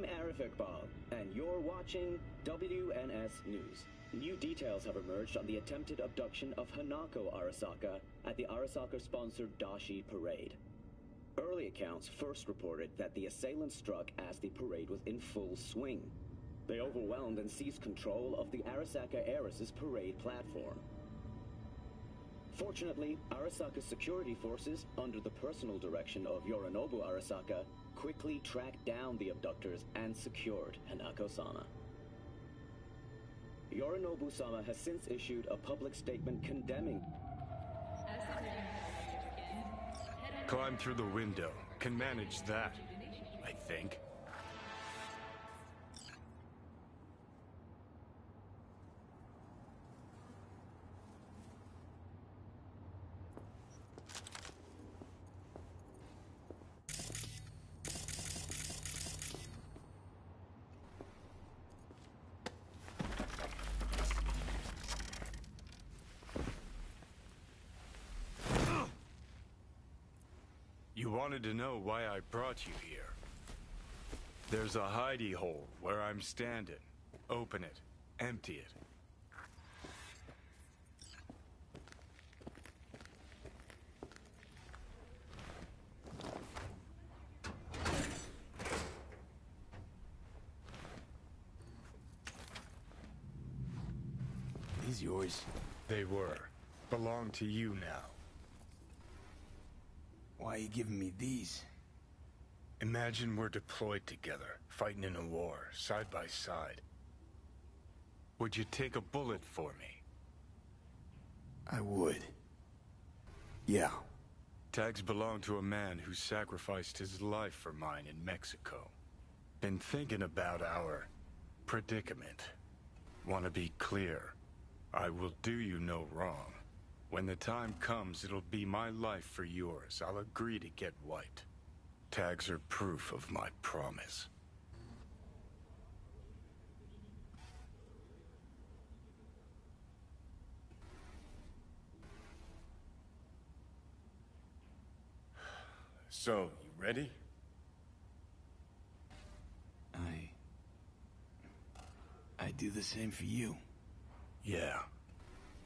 I'm Arif Iqbal, and you're watching WNS News. New details have emerged on the attempted abduction of Hanako Arasaka at the Arasaka-sponsored Dashi Parade. Early accounts first reported that the assailants struck as the parade was in full swing. They overwhelmed and seized control of the Arasaka heiress's parade platform. Fortunately, Arasaka's security forces, under the personal direction of Yorinobu Arasaka, quickly tracked down the abductors and secured Hanako-sama. Yorinobu-sama has since issued a public statement condemning. Climb through the window. Can manage that, I think. You wanted to know why I brought you here. There's a hidey hole where I'm standing. Open it. Empty it. These yours? They were. Belong to you now. Why are you giving me these? Imagine we're deployed together, fighting in a war, side by side. Would you take a bullet for me? I would. Yeah. Tags belong to a man who sacrificed his life for mine in Mexico. Been thinking about our predicament. Want to be clear. I will do you no wrong. When the time comes, it'll be my life for yours. I'll agree to get wiped. Tags are proof of my promise. So, you ready? I do the same for you. Yeah.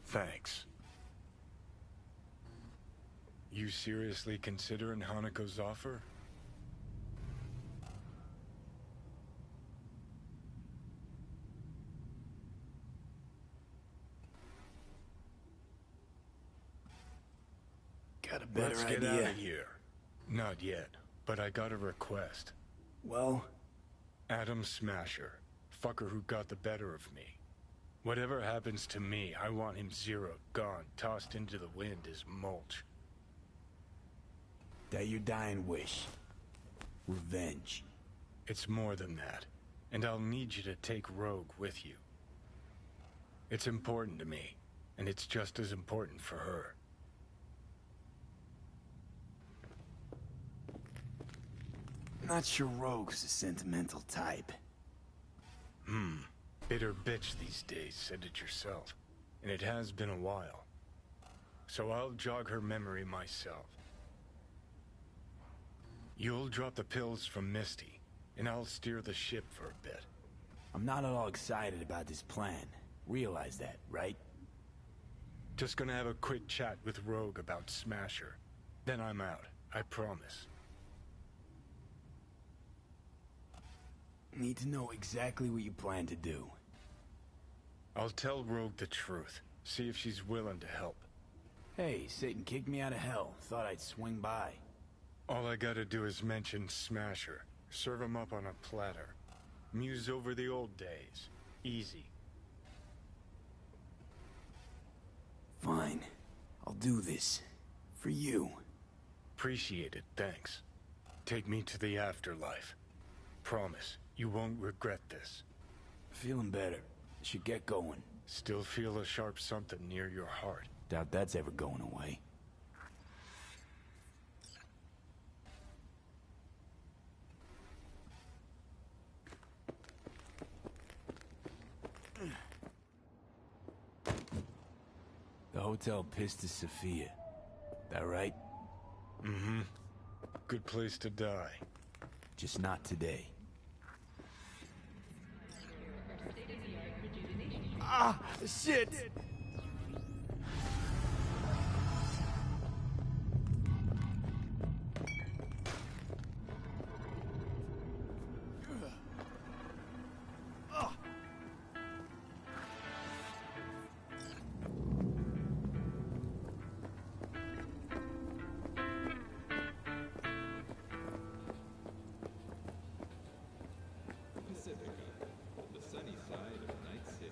Thanks. You seriously considering Hanako's offer? Got a better idea. Let's get out of here. Not yet, but I got a request. Well? Adam Smasher. Fucker who got the better of me. Whatever happens to me, I want him zeroed, gone, tossed into the wind as mulch. That your dying wish. Revenge. It's more than that. And I'll need you to take Rogue with you. It's important to me, and it's just as important for her. Not sure Rogue's a sentimental type. Bitter bitch these days, said it yourself. And it has been a while. So I'll jog her memory myself. You'll drop the pills from Misty, and I'll steer the ship for a bit. I'm not at all excited about this plan. Realize that, right? Just gonna have a quick chat with Rogue about Smasher. Then I'm out, I promise. Need to know exactly what you plan to do. I'll tell Rogue the truth. See if she's willing to help. Hey, Satan kicked me out of hell. Thought I'd swing by. All I gotta do is mention Smasher. Serve him up on a platter. Muse over the old days. Easy. Fine. I'll do this. For you. Appreciate it, thanks. Take me to the afterlife. Promise, you won't regret this. Feeling better. Should get going. Still feel a sharp something near your heart. Doubt that's ever going away. The Hotel Pistis Sophia. That right? Mm-hmm. Good place to die. Just not today. Ah, shit! Pacifica, the sunny side of Night City.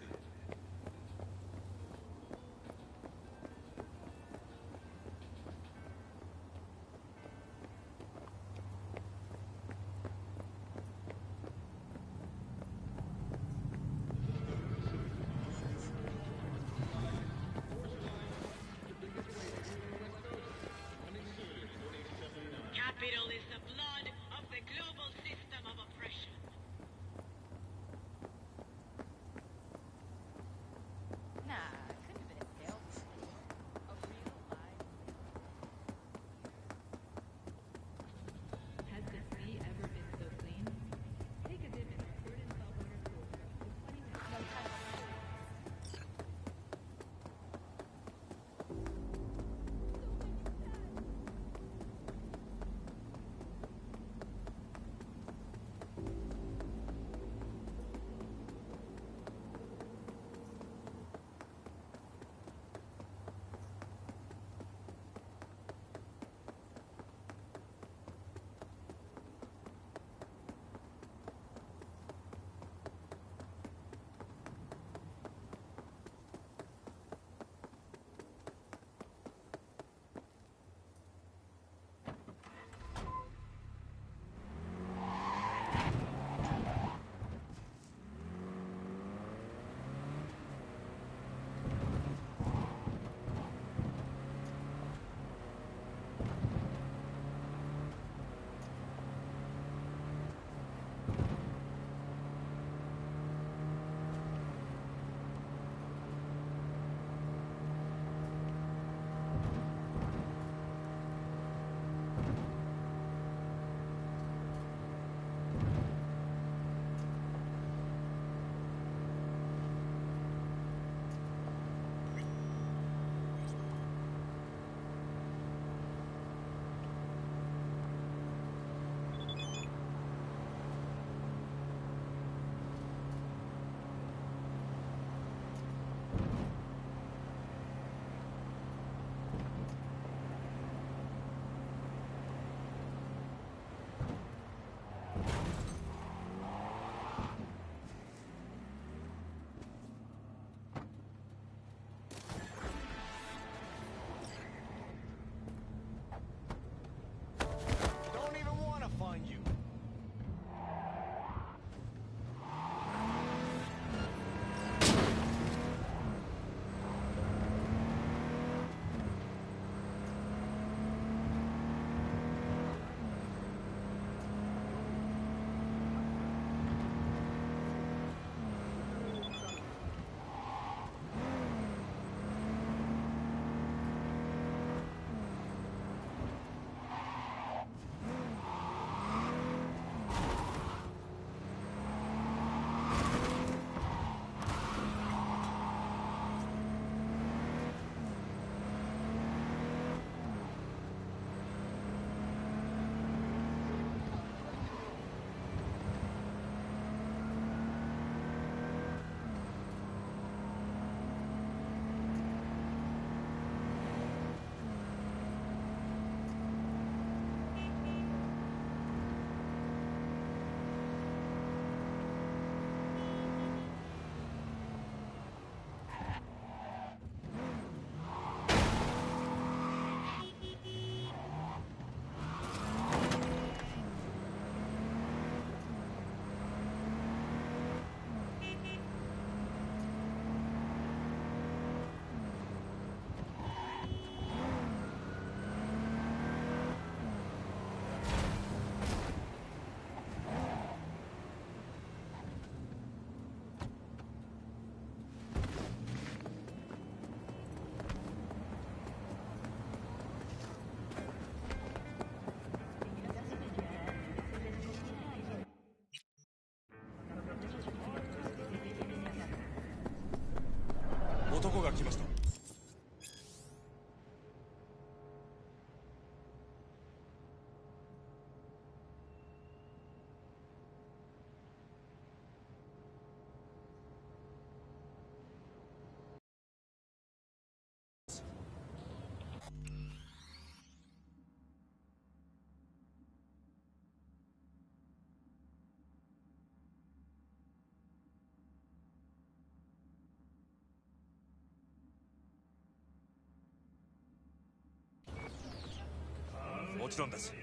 もちろんです。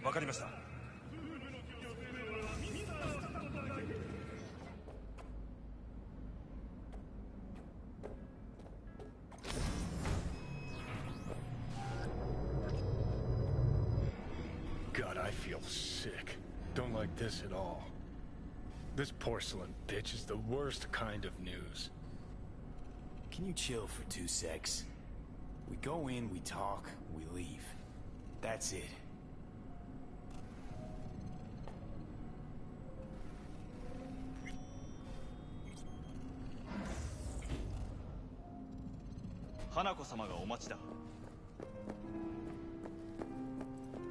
わかりました。God, I feel sick. Don't like this at all. This porcelain bitch is the worst kind of news. Can you chill for 2 secs? We go in, we talk, we leave. That's it. Hanako-samaがお待ちだ。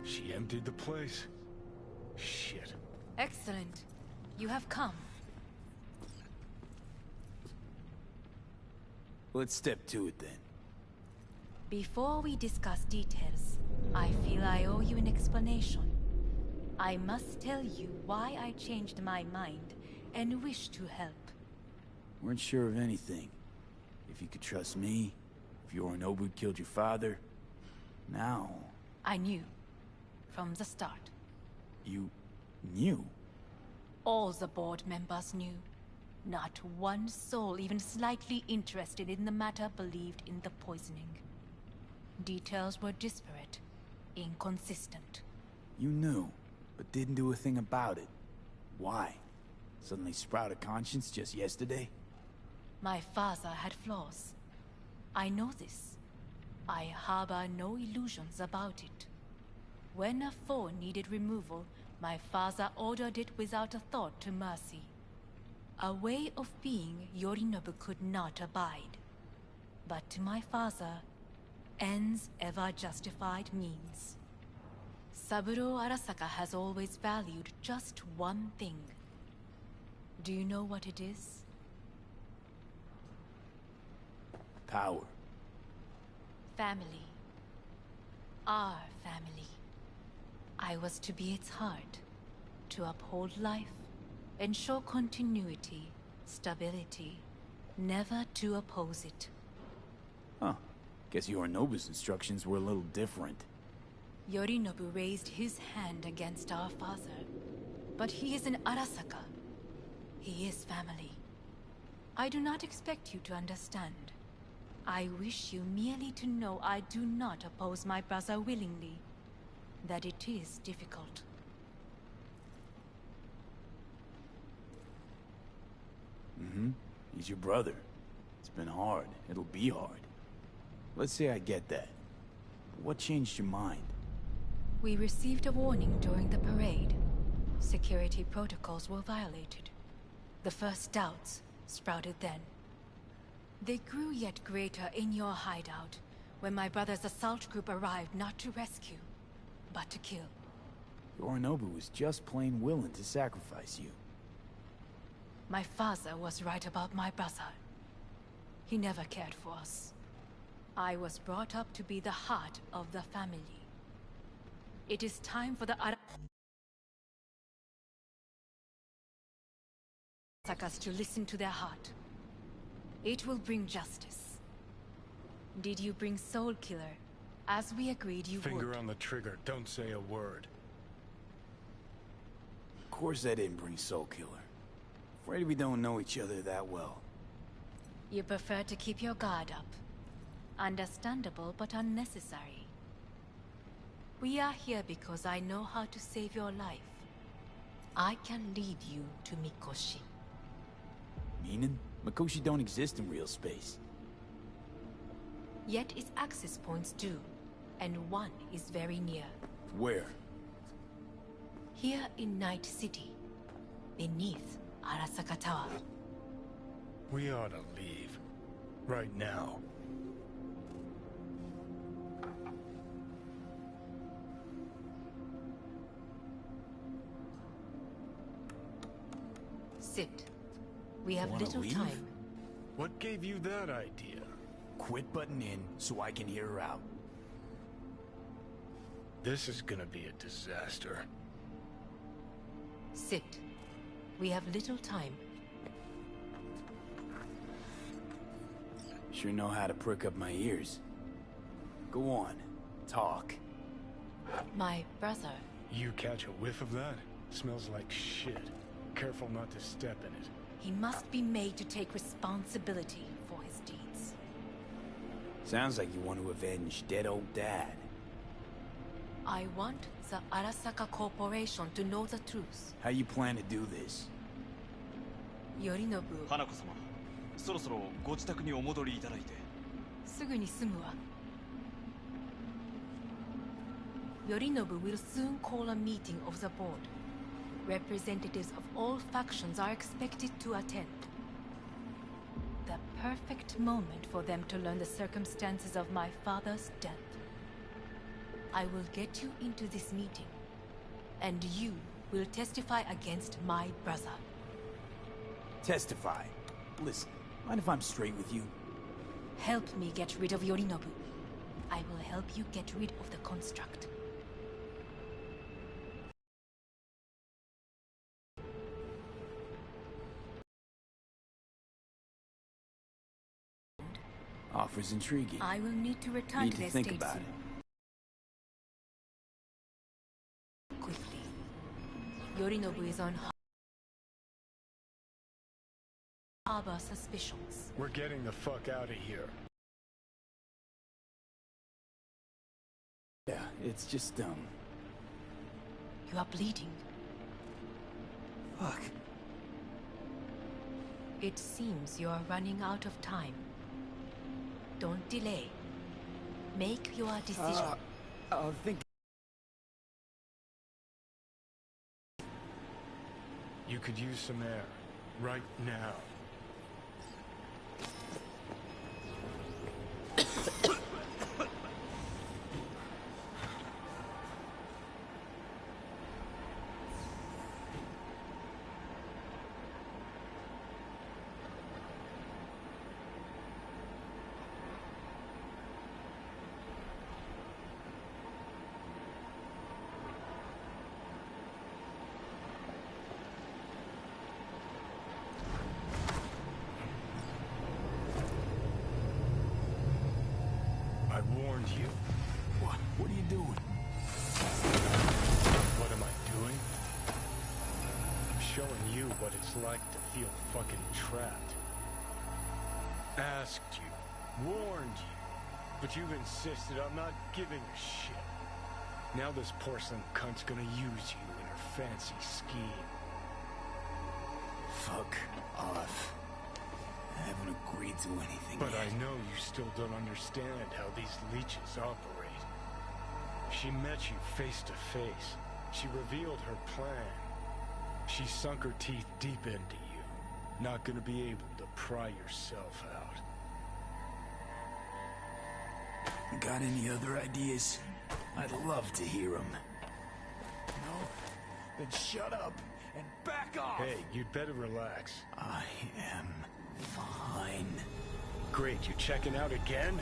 She emptied the place? Shit. Excellent. You have come. Let's step to it then. Before we discuss details, I feel I owe you an explanation. I must tell you why I changed my mind and wish to help. Weren't sure of anything. If you could trust me, if Yorinobu killed your father, now... I knew. From the start. You... knew? All the board members knew. Not one soul even slightly interested in the matter believed in the poisoning. Details were disparate, inconsistent. You knew, but didn't do a thing about it. Why? Suddenly sprout a conscience just yesterday? My father had flaws. I know this. I harbor no illusions about it. When a foe needed removal, my father ordered it without a thought to mercy. A way of being Yorinobu could not abide. But to my father, ends ever justified means. Saburo Arasaka has always valued just one thing. Do you know what it is? Power. Family. Our family. I was to be its heart, to uphold life, ensure continuity, stability, never to oppose it. Huh. Guess Yorinobu's instructions were a little different. Yorinobu raised his hand against our father, but he is an Arasaka. He is family. I do not expect you to understand. I wish you merely to know I do not oppose my brother willingly. That it is difficult. Mm-hmm. He's your brother. It's been hard. It'll be hard. Let's say I get that. But what changed your mind? We received a warning during the parade. Security protocols were violated. The first doubts sprouted then. They grew yet greater in your hideout, when my brother's assault group arrived not to rescue, but to kill. Yorinobu was just plain willing to sacrifice you. My father was right about my brother. He never cared for us. I was brought up to be the heart of the family. It is time for the Arasakas to listen to their heart. It will bring justice. Did you bring Soul Killer, as we agreed you would? Finger on the trigger, don't say a word. Of course I didn't bring Soul Killer. Afraid we don't know each other that well. You prefer to keep your guard up. Understandable, but unnecessary. We are here because I know how to save your life. I can lead you to Mikoshi. Meaning? Mikoshi don't exist in real space. Yet its access points do, and one is very near. Where? Here in Night City, beneath Arasaka Tower. We ought to leave. Right now. Sit. We have Wanna little leave? time. What gave you that idea? Quit butting in so I can hear her out. This is gonna be a disaster. Sit. We have little time. Sure know how to prick up my ears. Go on. Talk. My brother. You catch a whiff of that? Smells like shit. Careful not to step in it. He must be made to take responsibility for his deeds. Sounds like you want to avenge dead old dad. I want the Arasaka Corporation to know the truth. How you plan to do this? Yorinobu. 花子様、そろそろご自宅にお戻りいただいて。すぐに済むわ。Yorinobu will soon call a meeting of the board. Representatives of all factions are expected to attend. The perfect moment for them to learn the circumstances of my father's death. I will get you into this meeting, and you will testify against my brother. Testify? Listen, mind if I'm straight with you? Help me get rid of Yorinobu. I will help you get rid of the construct. Offer's intriguing. I will need to return Need to to their think state about soon. it. Quickly. Yorinobu is on harbor suspicions. We're getting the fuck out of here. Yeah, it's just, You are bleeding. Fuck. It seems you are running out of time. Don't delay. Make your decision. I'll think... You could use some air. Right now. You. What are you doing? What am I doing? I'm showing you what it's like to feel fucking trapped. Asked you, warned you, but you've insisted I'm not giving a shit. Now this porcelain cunt's gonna use you in her fancy scheme. Fuck off. I haven't agreed to anything But yet. I know you still don't understand how these leeches operate. She met you face to face. She revealed her plan. She sunk her teeth deep into you. Not gonna be able to pry yourself out. Got any other ideas? I'd love to hear them. No? Then shut up and back off! Hey, you'd better relax. I am fine. Great, you checking out again?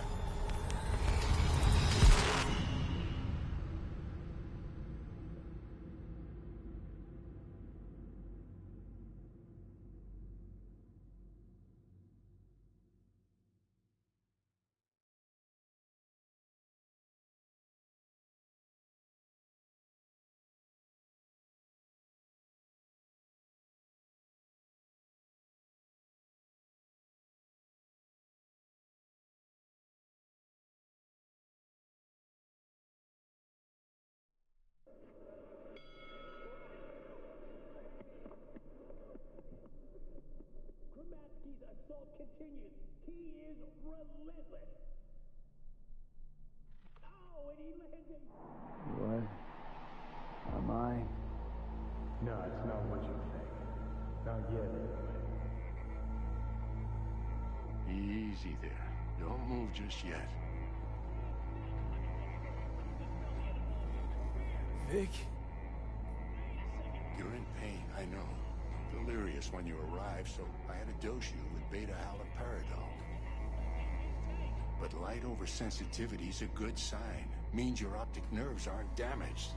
Kromatsky's assault continues. He is relentless. Oh, and he landed. What? Am I? No, it's not what you think. Not yet, anyway. Easy there. Don't move just yet. Vic? You're in pain, I know. Delirious when you arrived, so I had to dose you with beta-haloperidol. But light oversensitivity's a good sign. Means your optic nerves aren't damaged.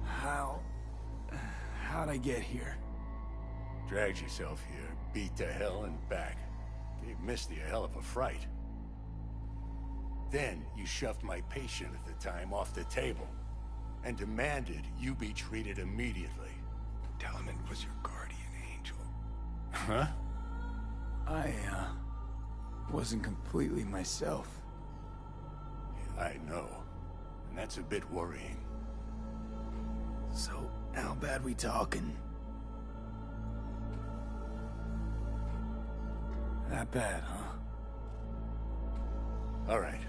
How'd I get here? Dragged yourself here, beat to hell and back. Gave Misty a hell of a fright. Then you shoved my patient at the time off the table and demanded you be treated immediately. Tell him it was your guardian angel. Huh? I, wasn't completely myself. I know. And that's a bit worrying. So, how bad we talking? That bad, huh? All right.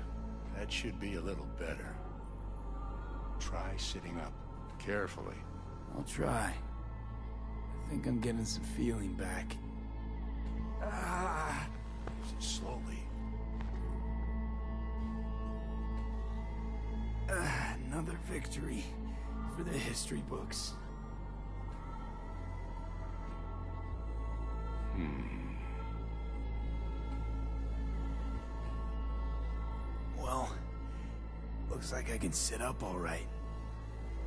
That should be a little better. Try sitting up. Carefully. I'll try. I think I'm getting some feeling back. Slowly. Another victory for the history books. Well, looks like I can sit up all right.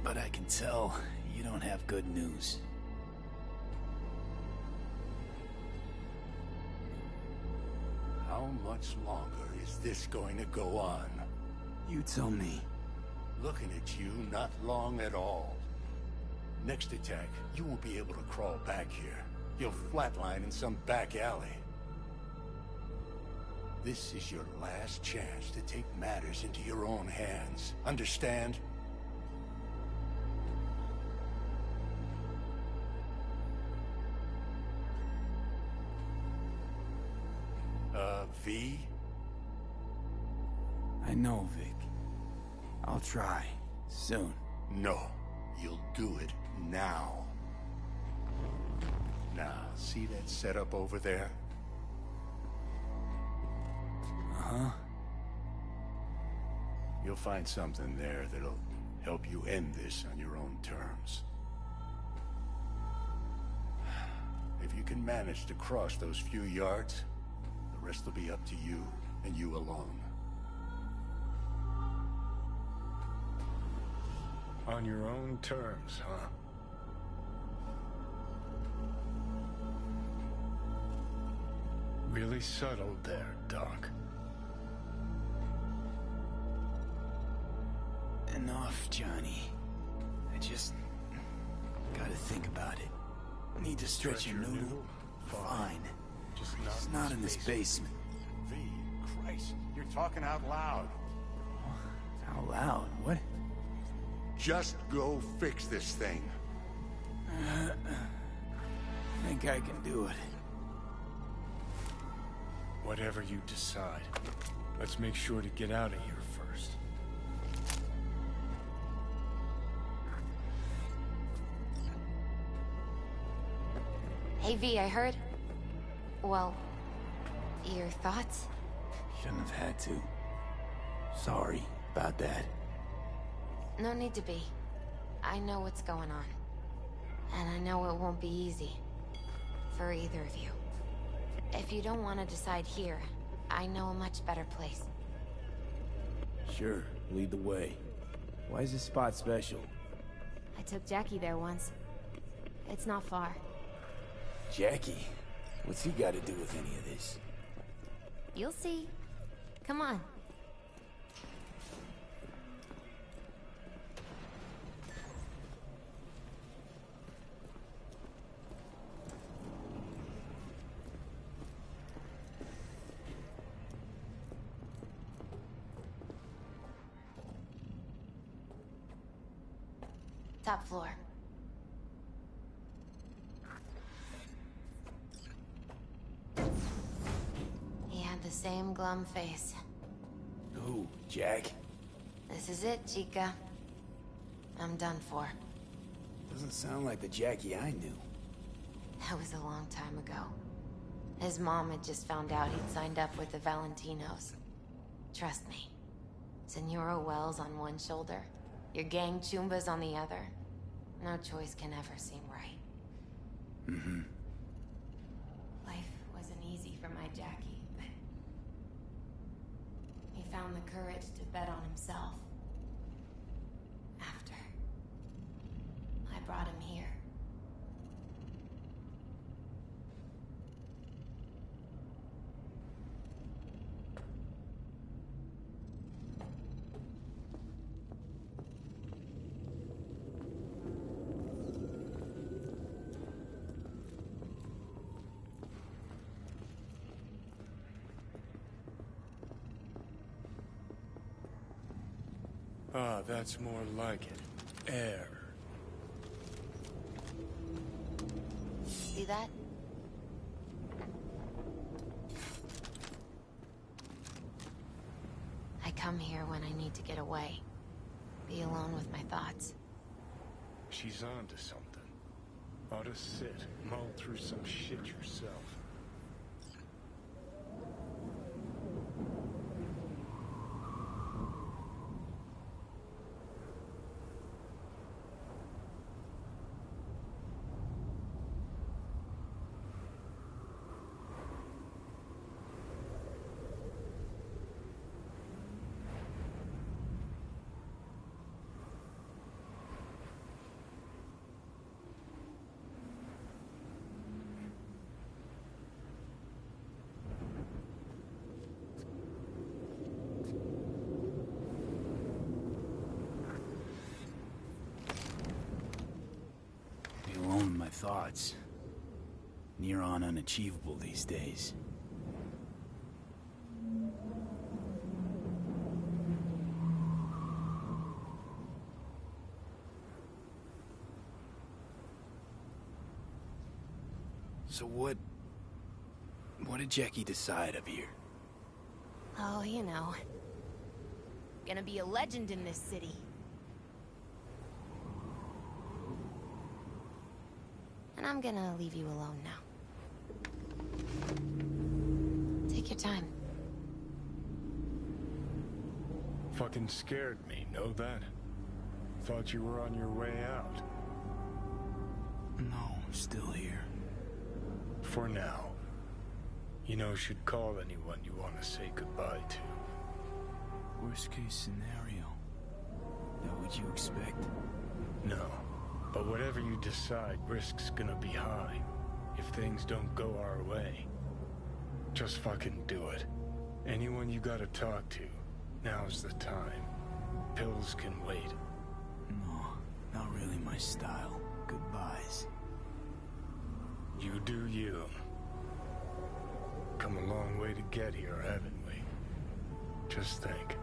But I can tell you don't have good news. How much longer is this going to go on? You tell me. Looking at you, not long at all. Next attack, you won't be able to crawl back here. You'll flatline in some back alley. This is your last chance to take matters into your own hands. Understand? V? I know, Vic. I'll try. Soon. No. You'll do it now. Now, see that setup over there? Uh-huh. You'll find something there that'll help you end this on your own terms. If you can manage to cross those few yards, the rest will be up to you, and you alone. On your own terms, huh? Really subtle there, Doc. Enough, Johnny. I just gotta think about it. Need to stretch your noodle? Fine. Just Not in this basement. V, Christ, you're talking out loud. How loud? What? Just go fix this thing. Think I can do it. Whatever you decide. Let's make sure to get out of here first. Hey V, I heard... Well... Your thoughts? Shouldn't have had to. Sorry about that. No need to be. I know what's going on. And I know it won't be easy. For either of you. If you don't want to decide here, I know a much better place. Sure, lead the way. Why is this spot special? I took Jackie there once. It's not far. Jackie? What's he got to do with any of this? You'll see. Come on. Top floor. He had the same glum face. Who, Jack? This is it, Chica. I'm done for. Doesn't sound like the Jackie I knew. That was a long time ago. His mom had just found out he'd signed up with the Valentinos. Trust me. Senora Wells on one shoulder, your gang Chumbas on the other. No choice can ever seem right. Mm-hmm. Life wasn't easy for my Jackie, but... he found the courage to bet on himself. After... I brought him here. Ah, that's more like it. Air. See that? I come here when I need to get away. Be alone with my thoughts. She's on to something. Ought to sit, mull through some shit yourself. Thoughts. Near on unachievable these days. So what did Jackie decide up here? Oh, you know. Gonna be a legend in this city. And I'm gonna leave you alone now. Take your time. Fucking scared me, know that? Thought you were on your way out. No, I'm still here. For now. You know, should call anyone you want to say goodbye to. Worst case scenario. That what you expect? No. But whatever you decide, risk's gonna be high. If things don't go our way. Just fucking do it. Anyone you gotta talk to, now's the time. Pills can wait. No, not really my style. Goodbyes. You do you. Come a long way to get here, haven't we? Just think.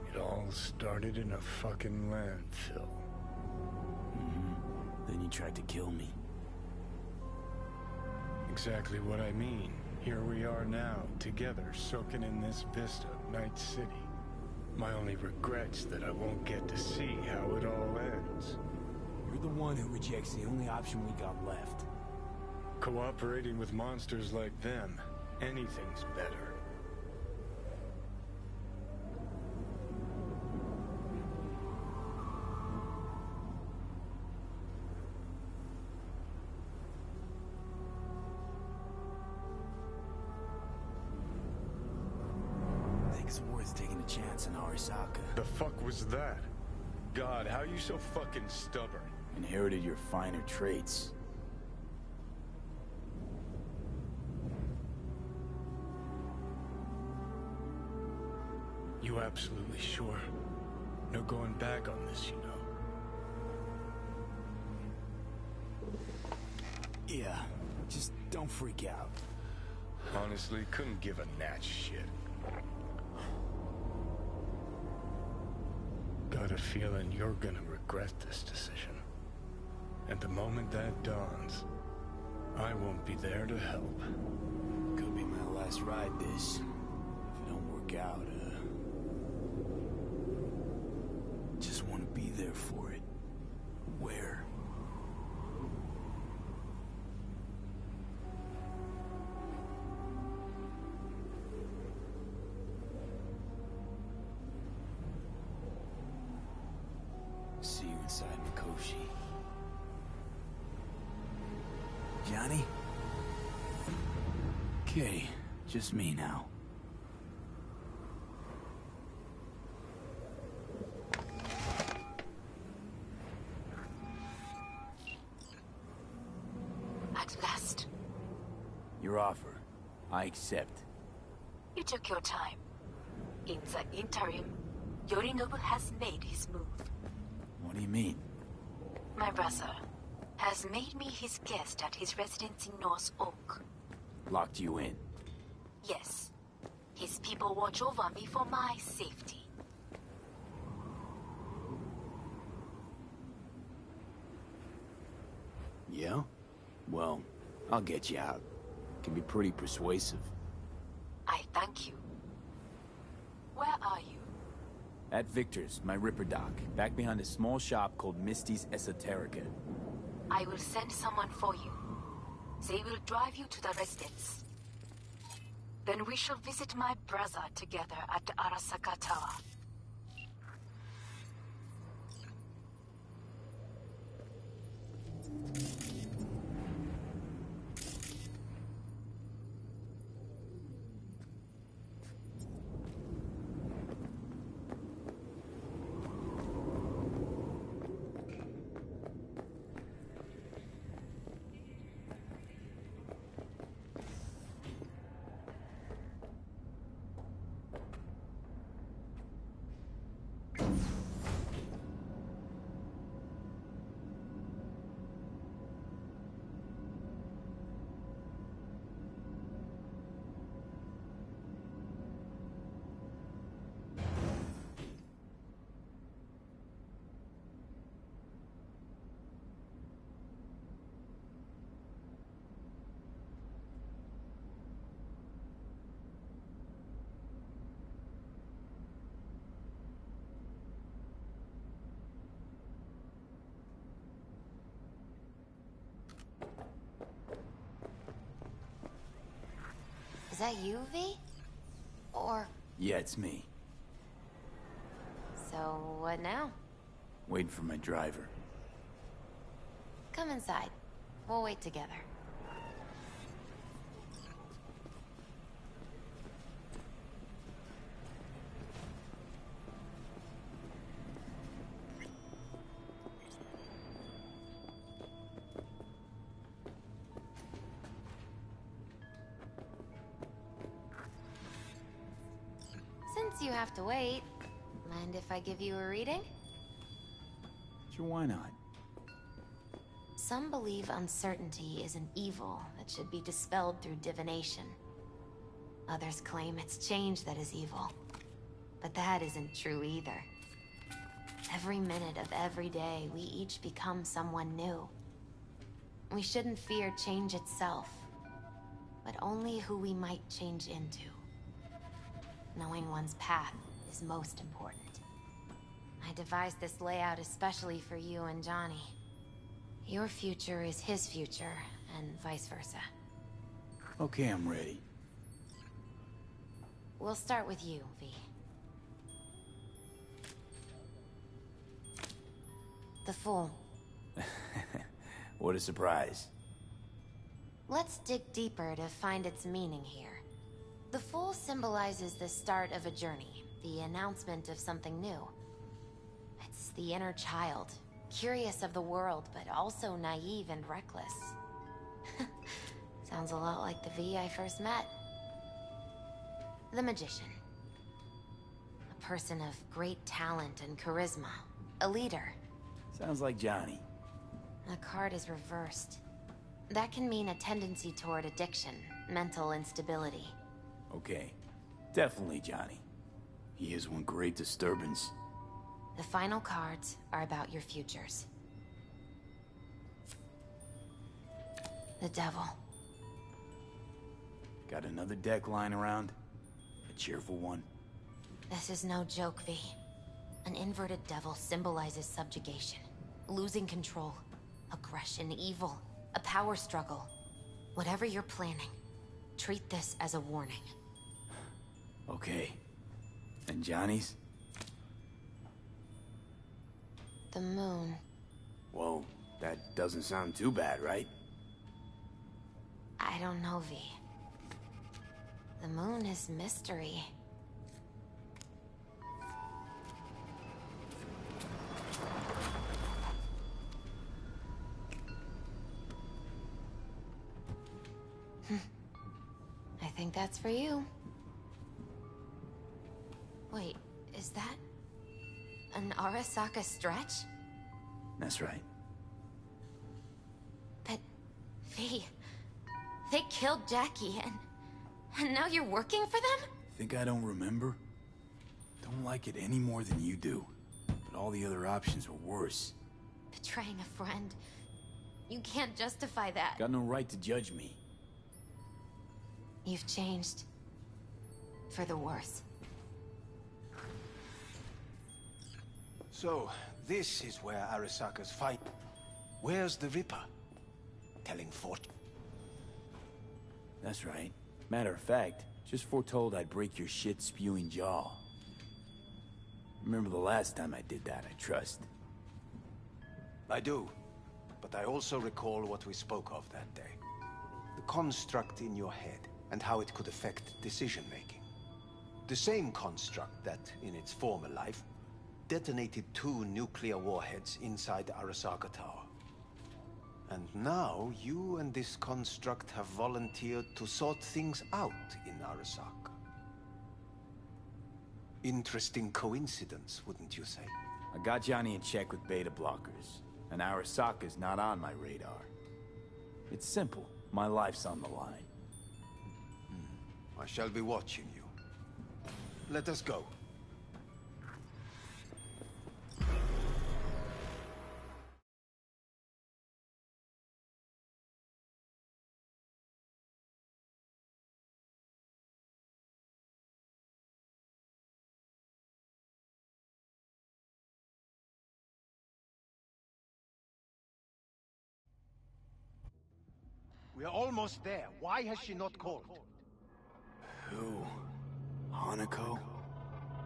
It all started in a fucking landfill. Then you tried to kill me. Exactly what I mean. Here we are now, together, soaking in this vista of Night City. My only regret's that I won't get to see how it all ends. You're the one who rejects the only option we got left. Cooperating with monsters like them, anything's better. It's worth taking a chance in Arasaka. The fuck was that? God, how you so fucking stubborn? Inherited your finer traits. You absolutely sure? No going back on this, you know. Yeah, just don't freak out. Honestly, couldn't give a gnat's shit. Got a feeling you're gonna regret this decision. And the moment that dawns, I won't be there to help. Could be my last ride this. If it don't work out, just want to be there for it. Where? See you inside Mikoshi. Johnny? Okay, just me now. At last. Your offer. I accept. You took your time. In the interim, Yorinobu has made his move. What do you mean? My brother has made me his guest at his residence in North Oak. Locked you in. Yes. His people watch over me for my safety. Yeah? Well, I'll get you out. Can be pretty persuasive. I thank you. Where are you? At Victor's, my Ripper dock, back behind a small shop called Misty's Esoterica. I will send someone for you. They will drive you to the residence. Then we shall visit my brother together at the Arasaka Tower. Is that you, V? Or... Yeah, it's me. So, what now? Waiting for my driver. Come inside. We'll wait together. Since you have to wait, mind if I give you a reading? Sure, why not? Some believe uncertainty is an evil that should be dispelled through divination. Others claim it's change that is evil. But that isn't true either. Every minute of every day, we each become someone new. We shouldn't fear change itself, but only who we might change into. Knowing one's path is most important. I devised this layout especially for you and Johnny. Your future is his future, and vice versa. Okay, I'm ready. We'll start with you, V. The Fool. What a surprise. Let's dig deeper to find its meaning here. The Fool symbolizes the start of a journey, the announcement of something new. It's the inner child, curious of the world, but also naive and reckless. Sounds a lot like the V I first met. The Magician. A person of great talent and charisma. A leader. Sounds like Johnny. The card is reversed. That can mean a tendency toward addiction, mental instability. Okay, definitely Johnny. He is one great disturbance. The final cards are about your futures. The Devil. Got another deck lying around? A cheerful one? This is no joke, V. An inverted devil symbolizes subjugation, losing control, aggression, evil, a power struggle. Whatever you're planning, treat this as a warning. Okay. And Johnny's? The Moon. Whoa, that doesn't sound too bad, right? I don't know, V. The Moon is mystery. I think that's for you. Wait, is that an Arasaka stretch? That's right. But, V, they killed Jackie and now you're working for them? Think I don't remember? Don't like it any more than you do. But all the other options were worse. Betraying a friend, You can't justify that. Got no right to judge me. You've changed. For the worse. So, this is where Arasaka's fight. Where's the Ripper? Telling fortune. That's right. Matter of fact, just foretold I'd break your shit-spewing jaw. Remember the last time I did that, I trust. I do. But I also recall what we spoke of that day. The construct in your head, and how it could affect decision-making. The same construct that, in its former life, detonated 2 nuclear warheads inside the Arasaka Tower. And now, you and this construct have volunteered to sort things out in Arasaka. Interesting coincidence, wouldn't you say? I got Johnny in check with beta blockers, and Arasaka's not on my radar. It's simple. My life's on the line. I shall be watching you. Let us go. We are almost there. Why has she not called? Who? Hanako?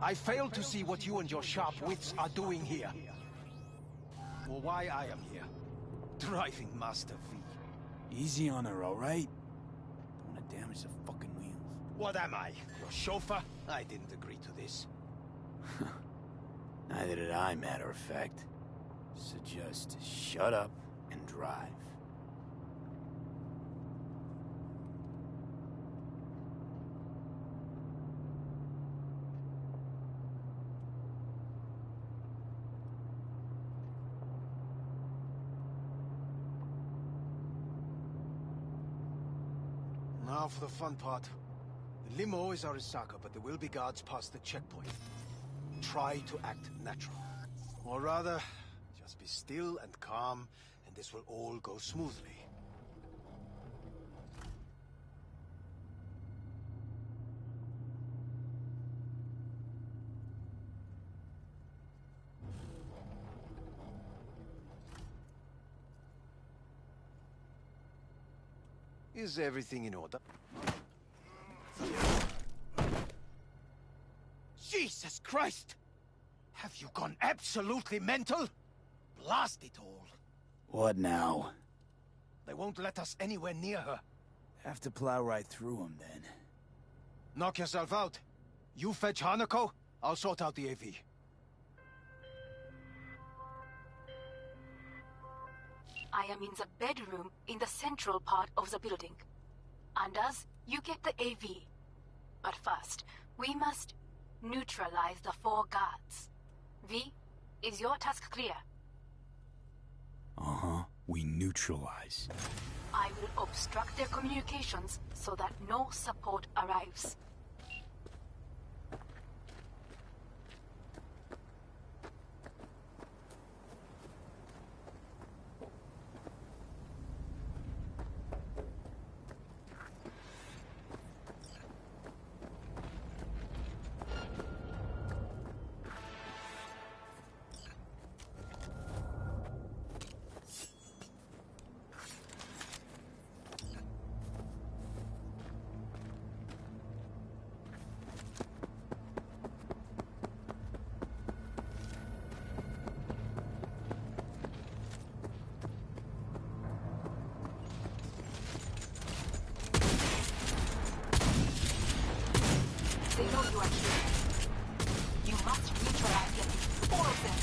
I fail to see what you and your sharp wits are doing here. Or why I am here. Driving Master V. Easy on her, all right? Don't want to damage the fucking wheels. What am I? Your chauffeur? I didn't agree to this. Neither did I, matter of fact. So just shut up and drive. Now for the fun part. The limo is Arasaka, but there will be guards past the checkpoint. Try to act natural. Or rather, just be still and calm, and this will all go smoothly. Is everything in order? Jesus Christ! Have you gone absolutely mental? Blast it all. What now? They won't let us anywhere near her. Have to plow right through them, then. Knock yourself out. You fetch Hanako, I'll sort out the AV. I am in the bedroom in the central part of the building. Anders, you get the AV. But first, we must neutralize the 4 guards. V, is your task clear? Uh-huh. We neutralize. I will obstruct their communications so that no support arrives. They know you are here. You must neutralize them. All of them.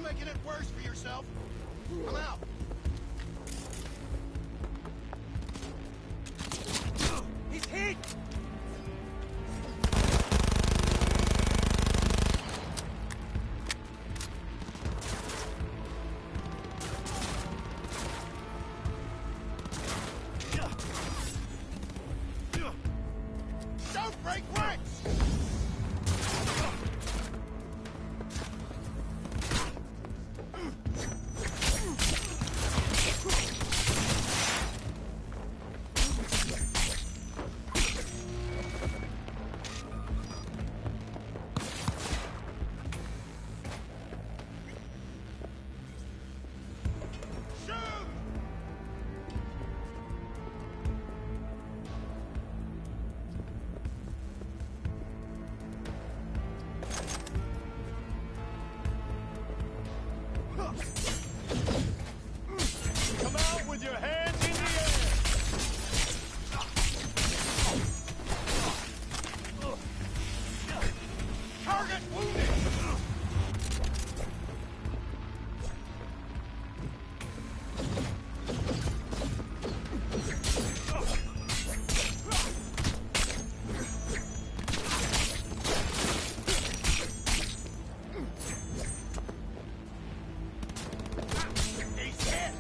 making it worse for yourself. I'm out. He's hit! Don't break ranks! Come out with your hands in the air! Target wounded! He's hit!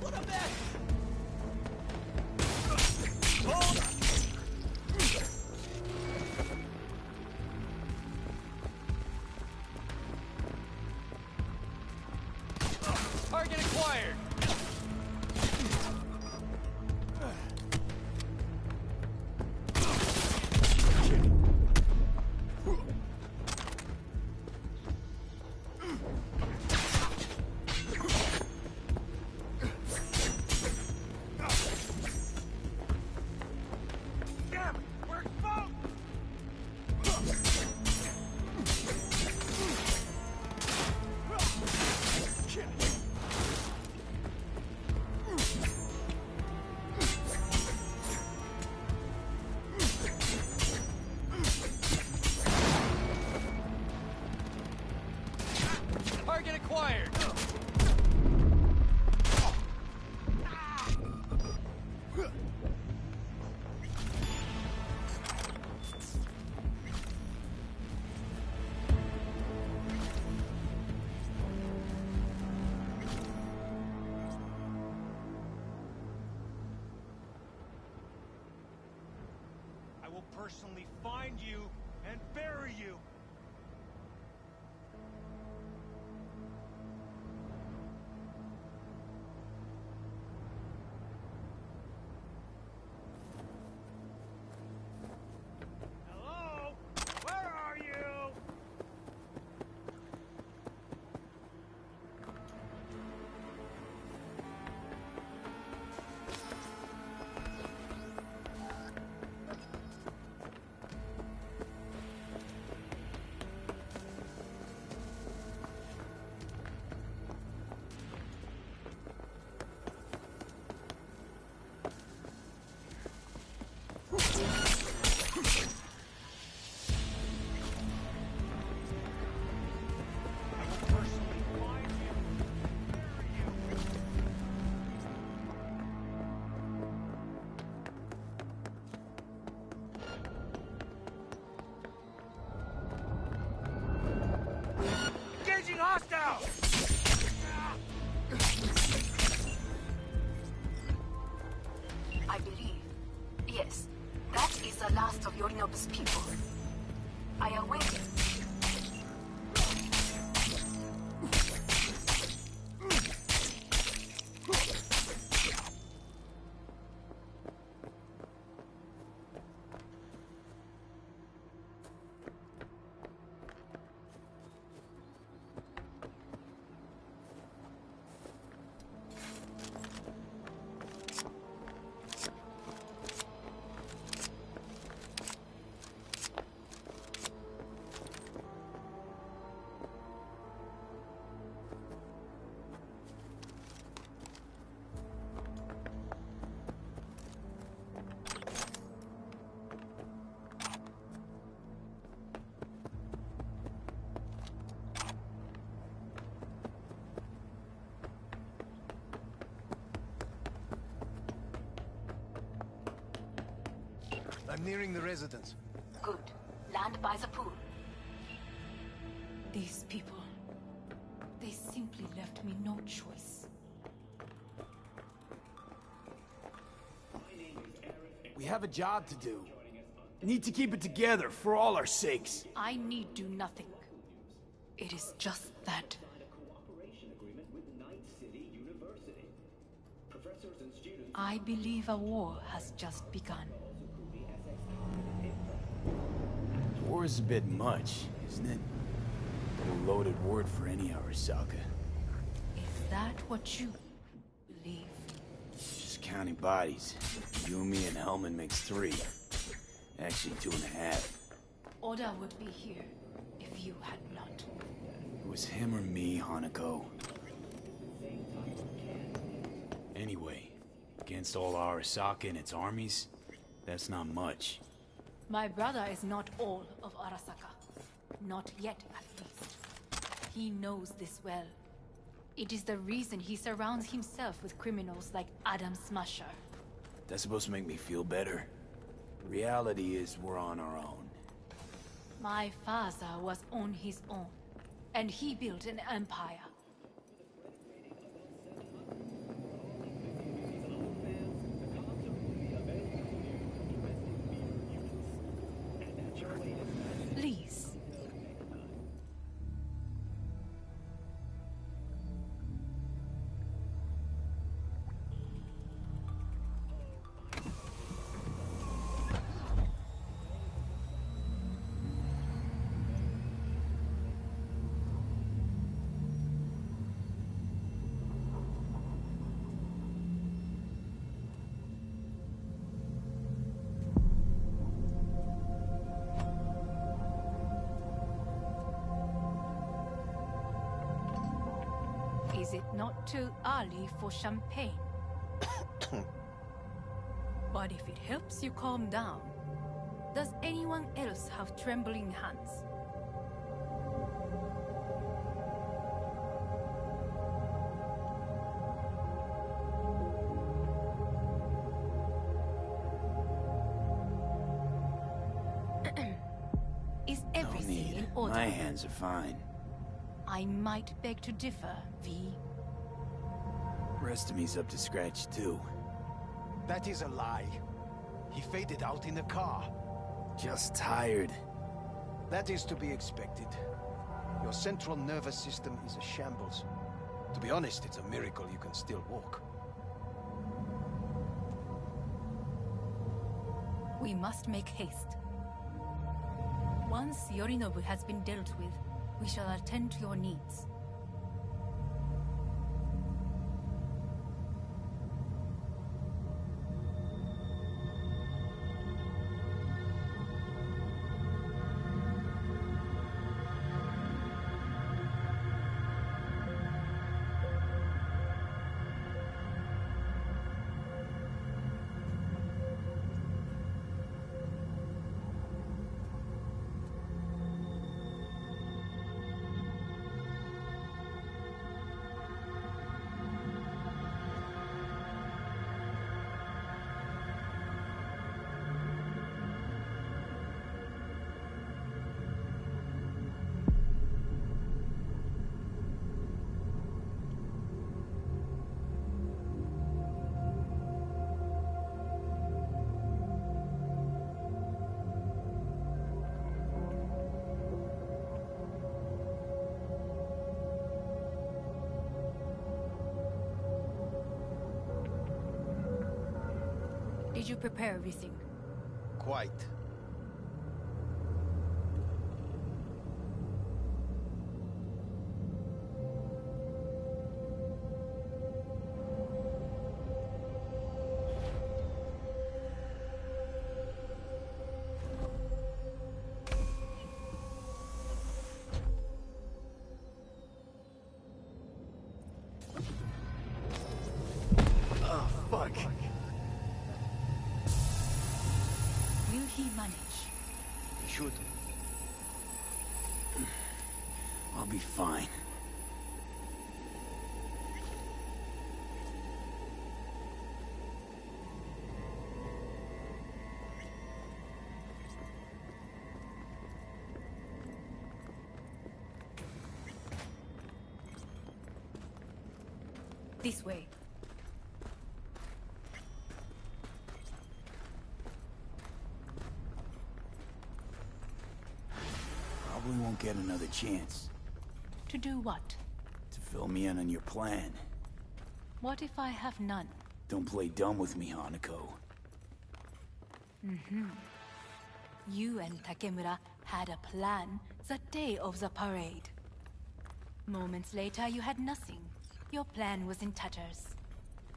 What a mess! Target acquired! Damn it! We're exposed! Target acquired! I will personally find you and bury you! Hello? Where are you? Nearing the residence. Good. Land by the pool. These people... they simply left me no choice. We have a job to do. Need to keep it together for all our sakes. I need do nothing. It is just that. I believe a war has just begun. War is a bit much, isn't it? A loaded word for any Arasaka. Is that what you believe? Just counting bodies. You, me, and Hellman makes 3. Actually, 2.5. Oda would be here if you had not. It was him or me, Hanako. Anyway, against all Arasaka and its armies, that's not much. My brother is not all of Arasaka. Not yet, at least. He knows this well. It is the reason he surrounds himself with criminals like Adam Smasher. That's supposed to make me feel better. Reality is we're on our own. My father was on his own, and he built an empire. Please. Is it not too early for champagne? But if it helps you calm down, does anyone else have trembling hands? Is everything in order? My hands are fine. I might beg to differ, V. Rest of me's up to scratch, too. That is a lie. He faded out in the car. Just tired. That is to be expected. Your central nervous system is a shambles. To be honest, it's a miracle you can still walk. We must make haste. Once Yorinobu has been dealt with, we shall attend to your needs. Did you prepare everything? Quite. Oh, fuck. Will he manage? He should. I'll be fine. This way. Probably won't get another chance. To do what? To fill me in on your plan. What if I have none? Don't play dumb with me, Hanako. You and Takemura had a plan the day of the parade. Moments later, you had nothing. Your plan was in tatters.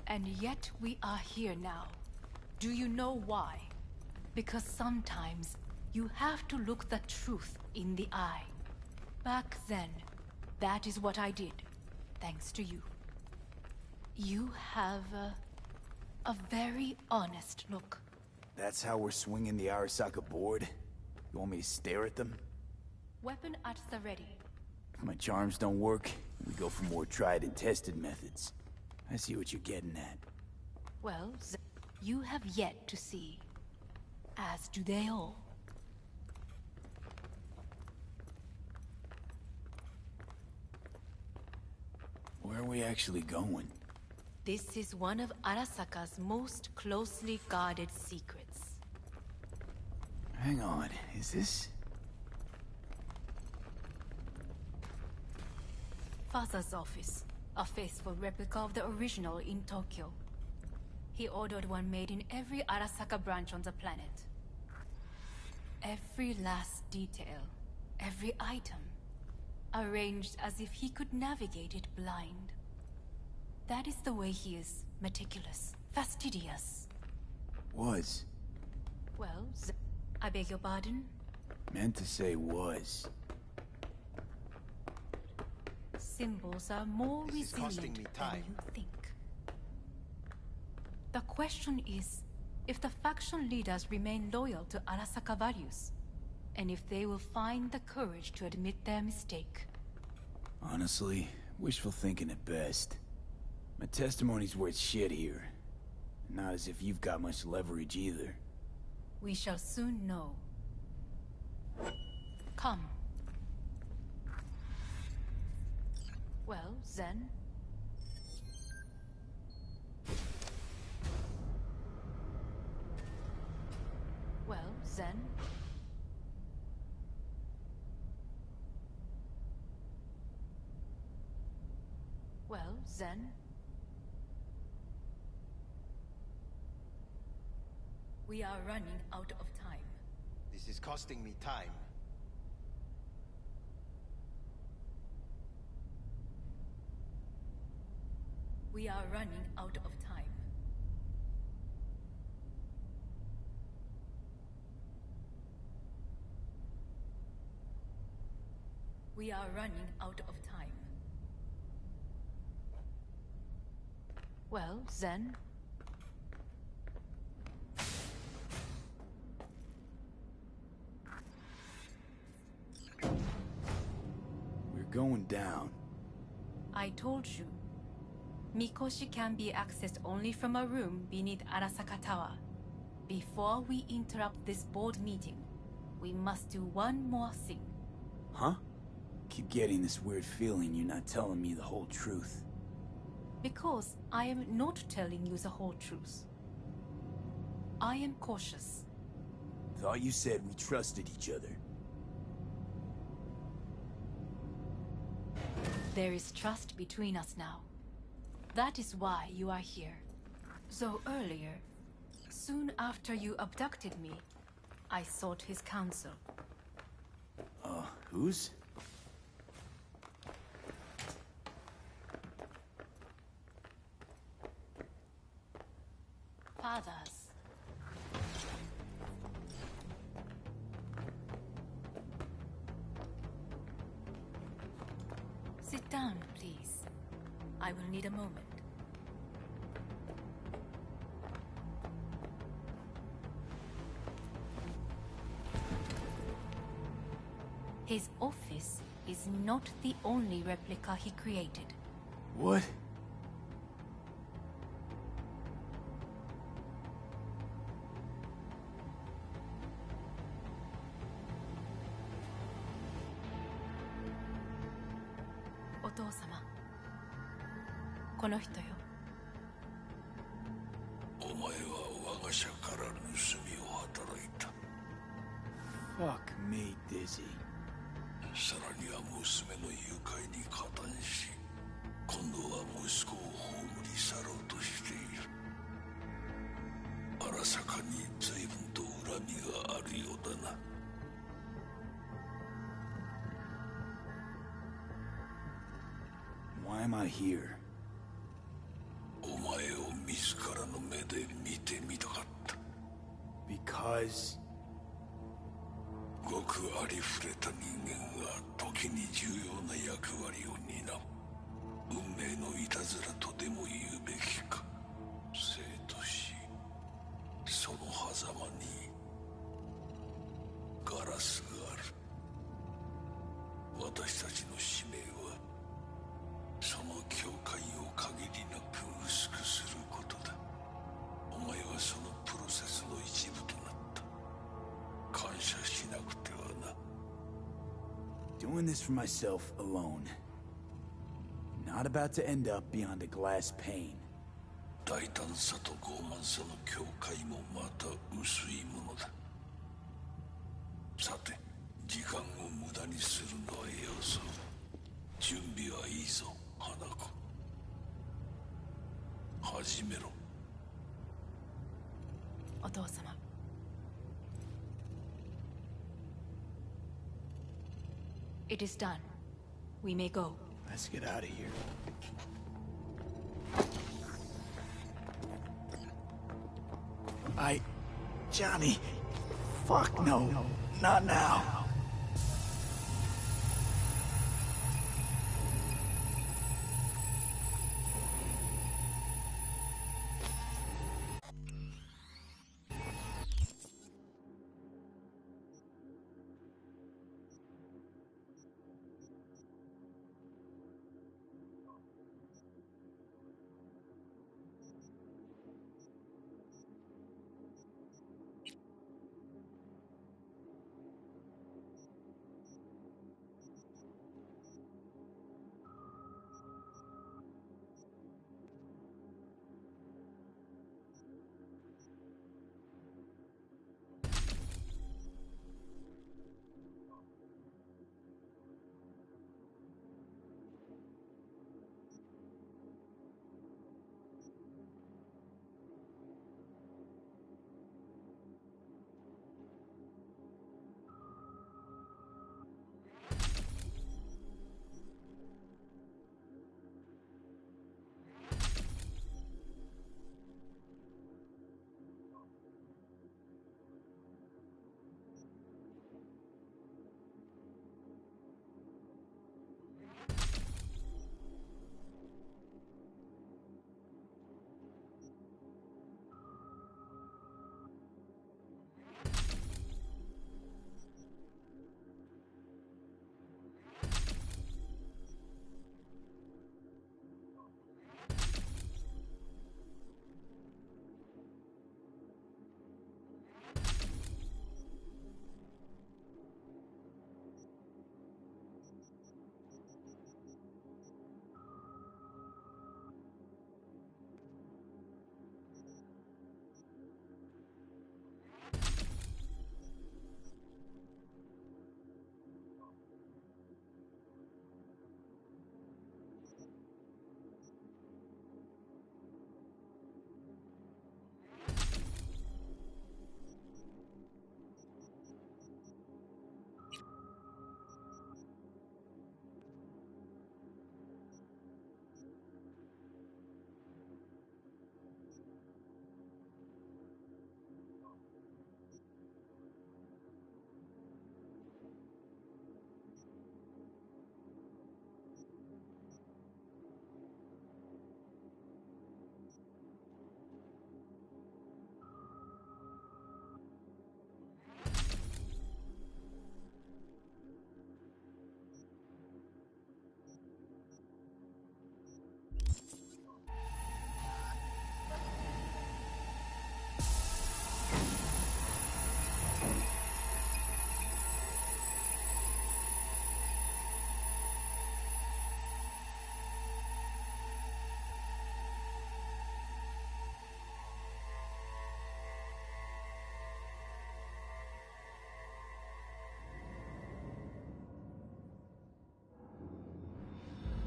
And yet we are here now. Do you know why? Because sometimes you have to look the truth in the eye. Back then, that is what I did, thanks to you. You have a very honest look. That's how we're swinging the Arasaka board? You want me to stare at them? Weapon at the ready. If my charms don't work, we go for more tried and tested methods. I see what you're getting at. Well, you have yet to see. As do they all. Where are we actually going? This is one of Arasaka's most closely guarded secrets. Hang on, is this... Father's office. A faithful replica of the original in Tokyo. He ordered one made in every Arasaka branch on the planet. Every last detail, every item, arranged as if he could navigate it blind. That is the way he is. Meticulous, fastidious. Was. Well, I beg your pardon? Meant to say was. Symbols are more resilient than you think. The question is, if the faction leaders remain loyal to Arasaka values, and if they will find the courage to admit their mistake. Honestly, wishful thinking at best. My testimony's worth shit here. Not as if you've got much leverage either. We shall soon know. Come. Well, Zen. Well, Zen. Well, Zen. We are running out of time. This is costing me time. We are running out of time. We are running out of time. Well, Zen. We're going down. I told you. Mikoshi can be accessed only from a room beneath Arasaka Tower. Before we interrupt this board meeting, we must do one more thing. Huh? Keep getting this weird feeling you're not telling me the whole truth. Because I am not telling you the whole truth. I am cautious. Thought you said we trusted each other. There is trust between us now. That is why you are here. So earlier, soon after you abducted me, I sought his counsel. Whose? Father's. Sit down, please. I will need a moment. His office is not the only replica he created. What? この人よ。お前は我が社から盗みを働いた。 Fuck me, Dizzy. さらには娘の誘拐に加担し、今度は息子を葬り去ろうとしている。荒坂に随分と恨みがあるようだな。Why am I here? お前を自らの目で見てみたかった。 Because... ごくありふれた人間が時に重要な役割を担う。運命のいたずらとでも言うべきか。生と死、その狭間にガラスがある。私たちの使命はその境界を限りなく薄くすることだ。お前はそのプロセスの一部となった。感謝しなくてはな。 Doing this for myself alone. Not about to end up beyond a glass pane. 大胆さと傲慢さの境界もまた薄いものだ。さて、時間を無駄にするのはよそう。準備はいいぞ、花子。始めろ。お父様。It is done. We may go. Let's get out of here. Johnny. Fuck no. Not now.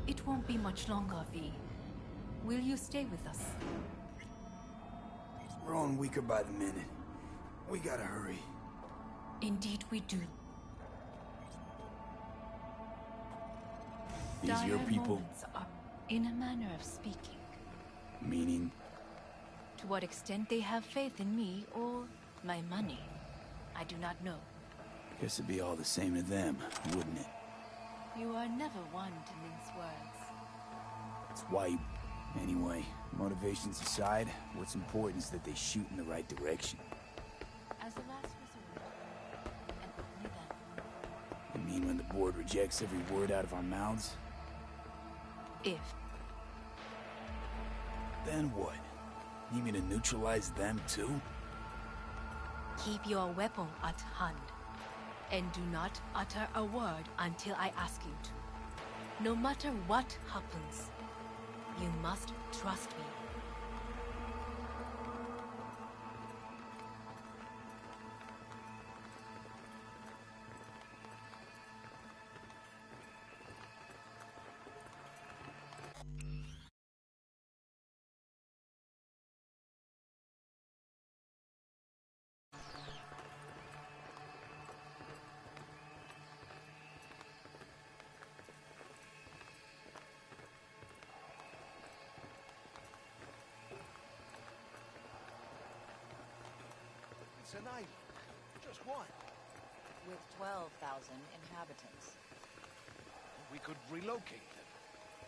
It won't be much longer, V. Will you stay with us? We're growing weaker by the minute. We gotta hurry. Indeed we do. These your Dire people? moments are, in a manner of speaking. Meaning? To what extent they have faith in me or my money, I do not know. Guess it'd be all the same to them, wouldn't it? You are never one to mince words. It's white. Anyway, motivations aside, what's important is that they shoot in the right direction. As a last resort, and only then. You mean when the board rejects every word out of our mouths? If. Then what? Need me to neutralize them too? Keep your weapon at hand. And do not utter a word until I ask you to. No matter what happens, you must trust me. It's an island. Just one. With 12,000 inhabitants. We could relocate them.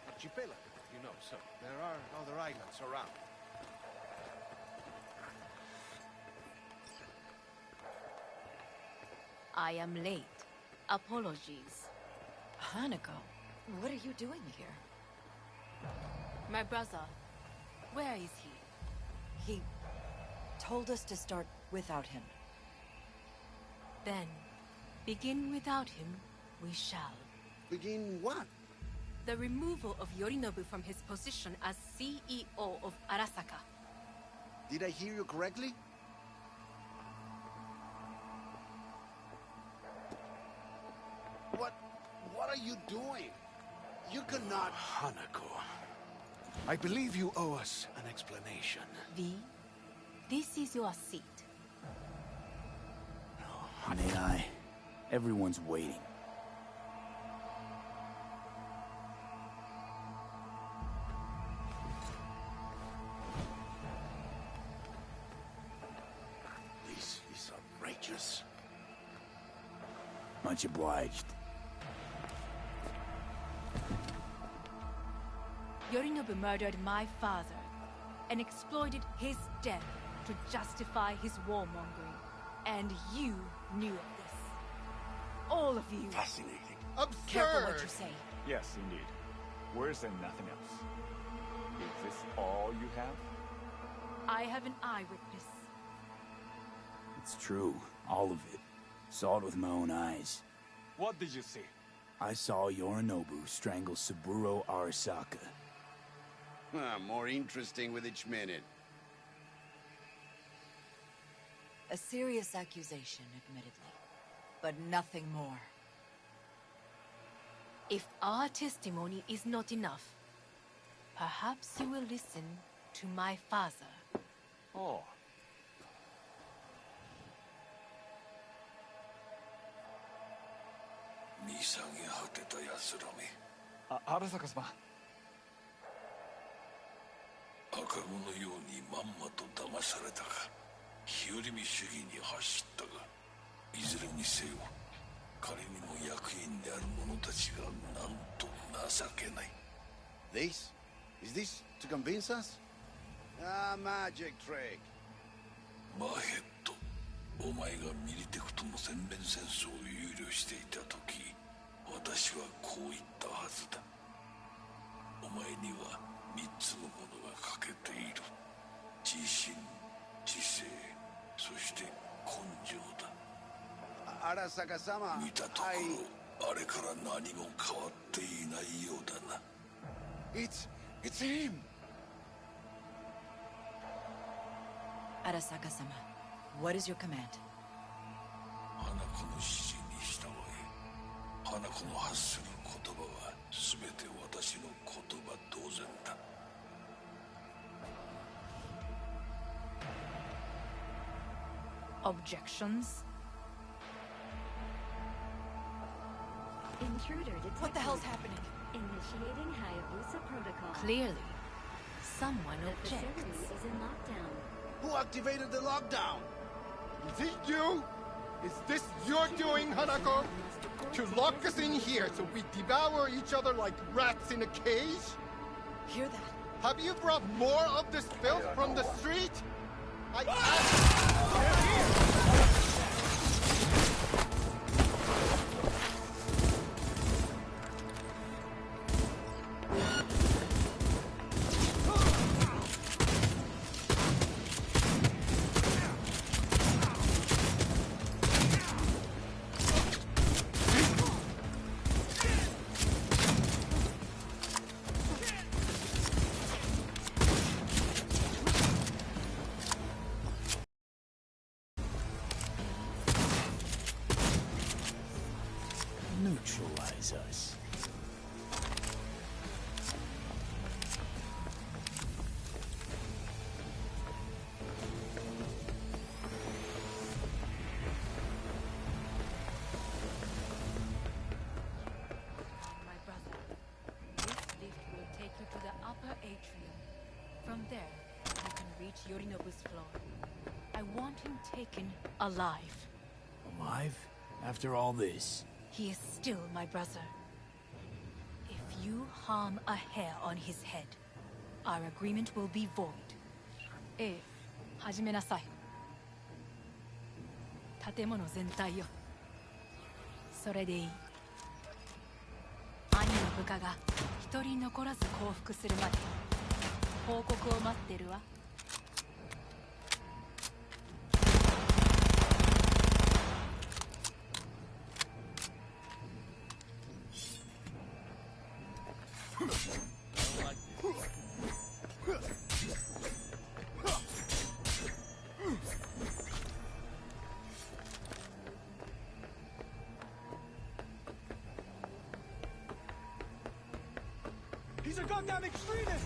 Archipelago, you know, so there are other islands around. I am late. Apologies. Hanako, what are you doing here? My brother, where is he? He told us to start without him. Then, begin without him, we shall. Begin what? The removal of Yorinobu from his position as CEO of Arasaka. Did I hear you correctly? What are you doing? You cannot... Hanako, I believe you owe us an explanation. V, this is your seat. May I? Everyone's waiting. This is outrageous. Much obliged. Yorinobu murdered my father and exploited his death to justify his warmongering. And you knew of this. All of you. Fascinating. Careful what you say. Yes, indeed. Worse than nothing else. Is this all you have? I have an eyewitness. It's true. All of it. Saw it with my own eyes. What did you see? I saw Yorinobu strangle Saburo Arasaka. More interesting with each minute. A serious accusation, admittedly. But nothing more. If our testimony is not enough, perhaps you will listen to my father. Oh. Arasaka-sama. 赤子のようにまんまと騙されたか、日和見主義に走ったが、いずれにせよ彼にも役員である者たちがなんと情けない。 This? Is this to convince us? Ah, magic trick. マヘッド、お前がミリテクとの全面戦争を憂慮していた時、私はこう言ったはずだ。お前には3つのものが欠けている。自信、知性、そして根性だ。Arasaka-sama, 見たところ、あれから何も変わっていないようだな。It's him! Arasaka-sama, what is your command? 花子の指示に従え、花子の発する言言葉は全て私の言葉同然だ。Objections? Intruder detected. What the hell's happening? Initiating Hayabusa protocol. Clearly, someone The objects. facility is in lockdown. Who activated the lockdown? Is it you? Is this your doing, Hanako? To lock us in here so we devour each other like rats in a cage? Hear that? Have you brought more of this filth from the street? I asked... They're here! Neutralize us. My brother, this lift will take you to the upper atrium. From there, you can reach Yorinobu's floor. I want him taken alive. Alive? After all this? He is still my brother. If you harm a hair on his head, our agreement will be void. ええ、始めなさい。建物全体よ。それでいい。兄の部下が一人残らず降伏するまで報告を待ってるわ。He's a goddamn extremist!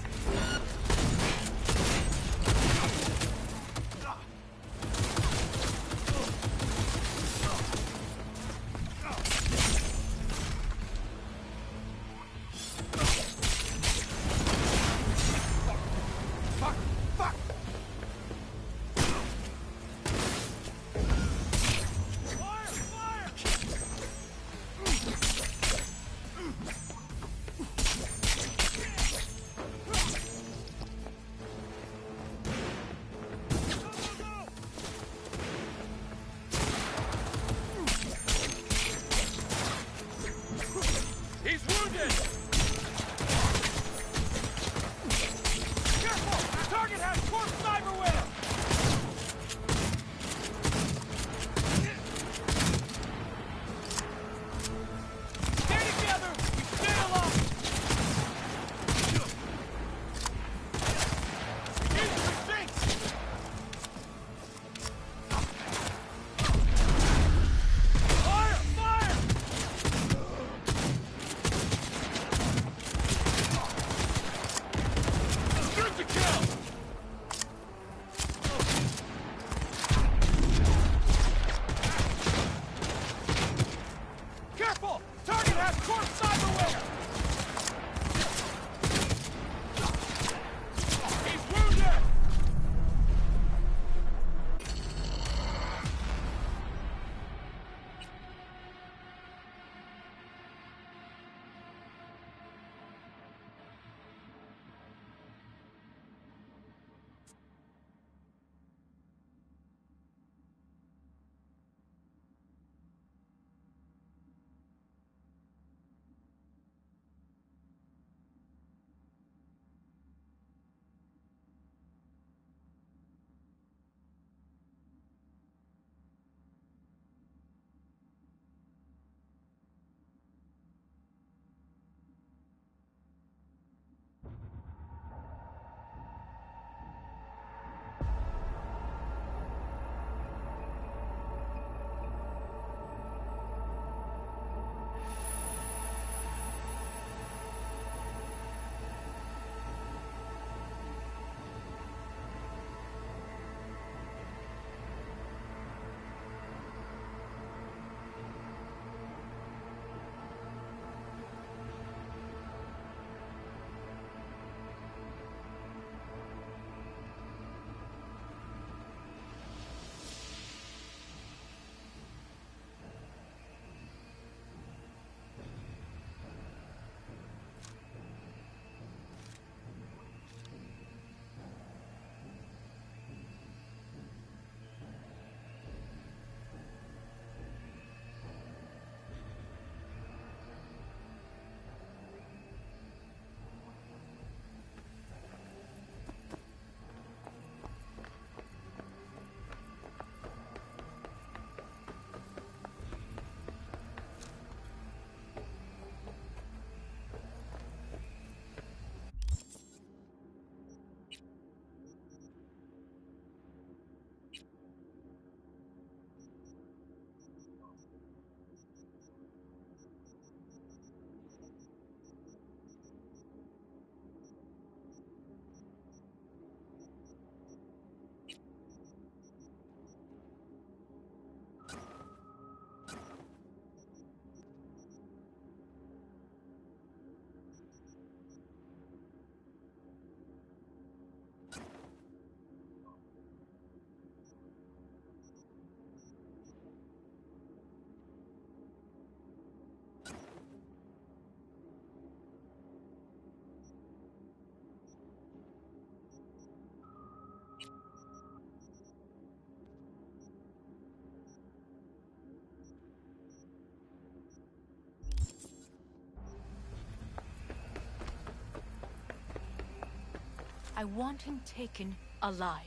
I want him taken alive.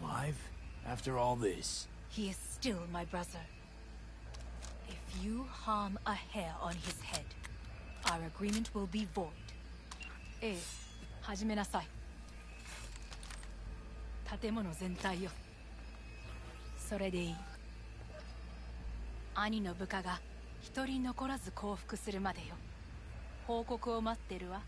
Alive? After all this? He is still my brother. If you harm a hair on his head, our agreement will be void. 始めなさい。建物全体よ。それでいい。兄の部下が一人残らず降伏するまでよ。報告を待ってるわ。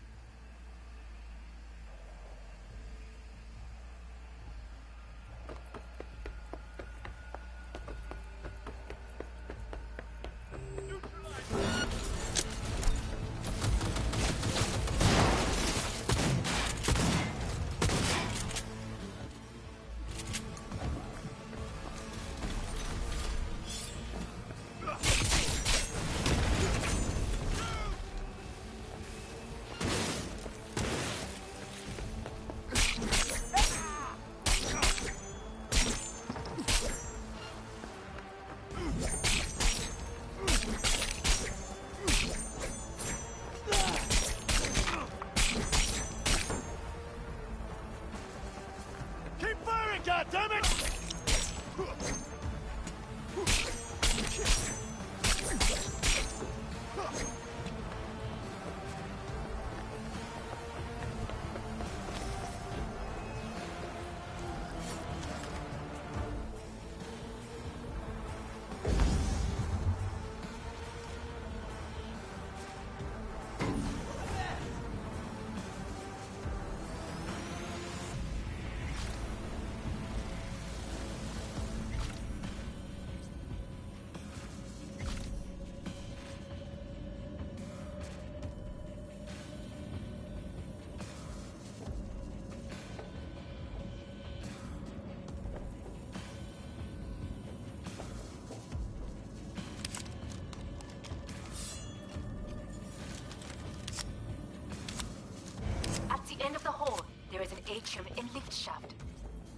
End of the hall, there is an atrium in lift shaft.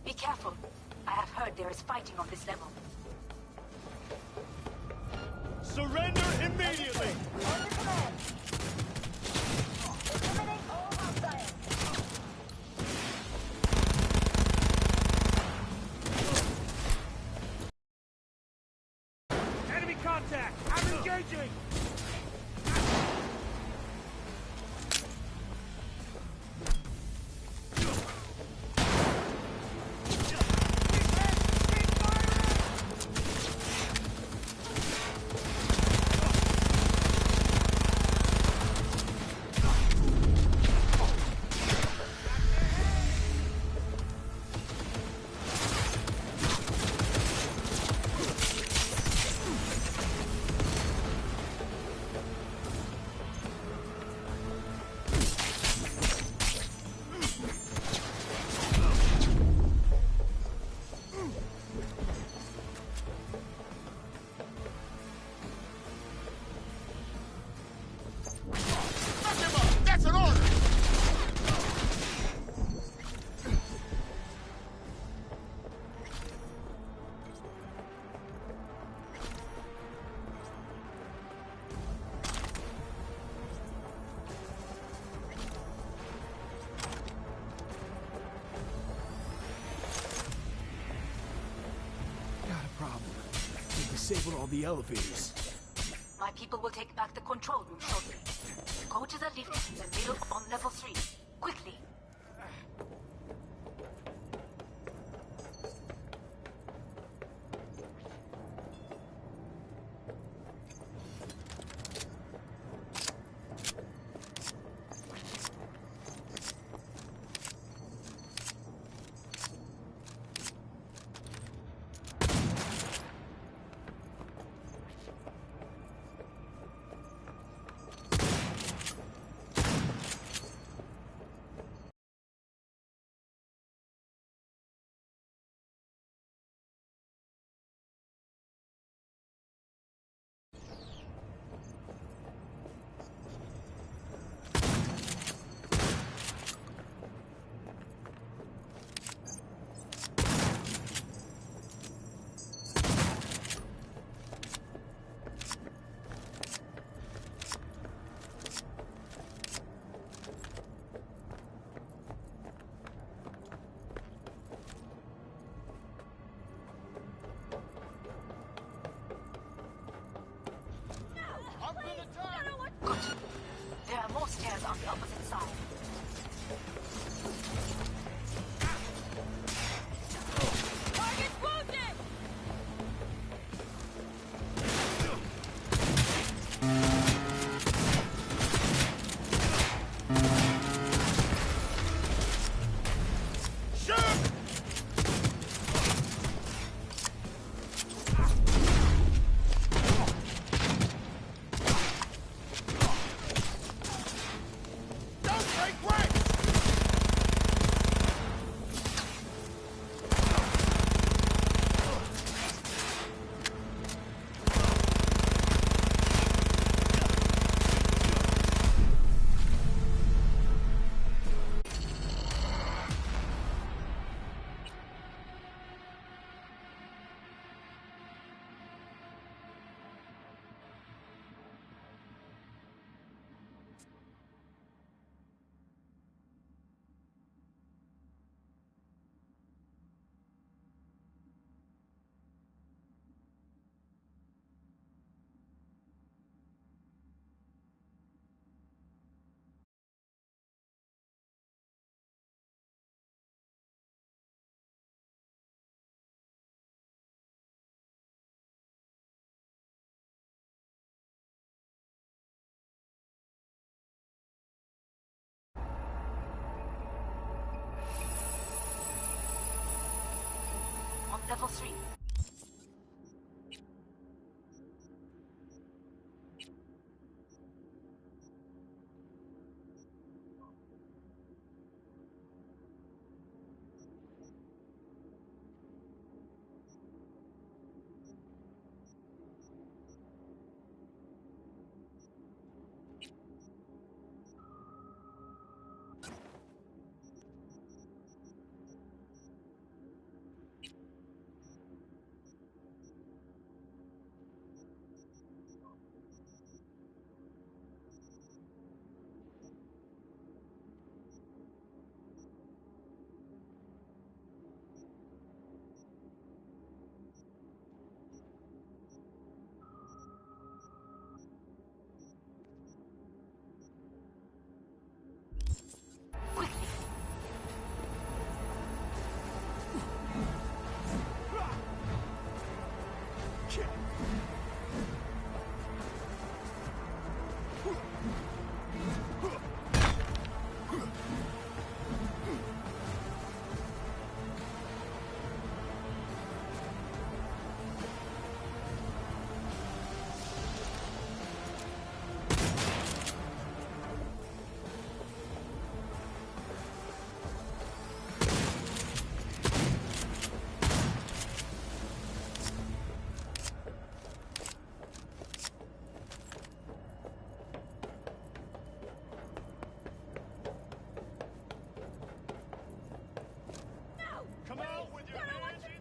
Be careful. I have heard there is fighting on this level. Surrender immediately! Under command! Eliminate all hostiles! Enemy contact! I'm engaging! Disabled all the elevators. My people will take back the control room shortly. Go to the lift in the middle on level 3. Quickly. stairs on the opposite side. Target's wounded! Level 3.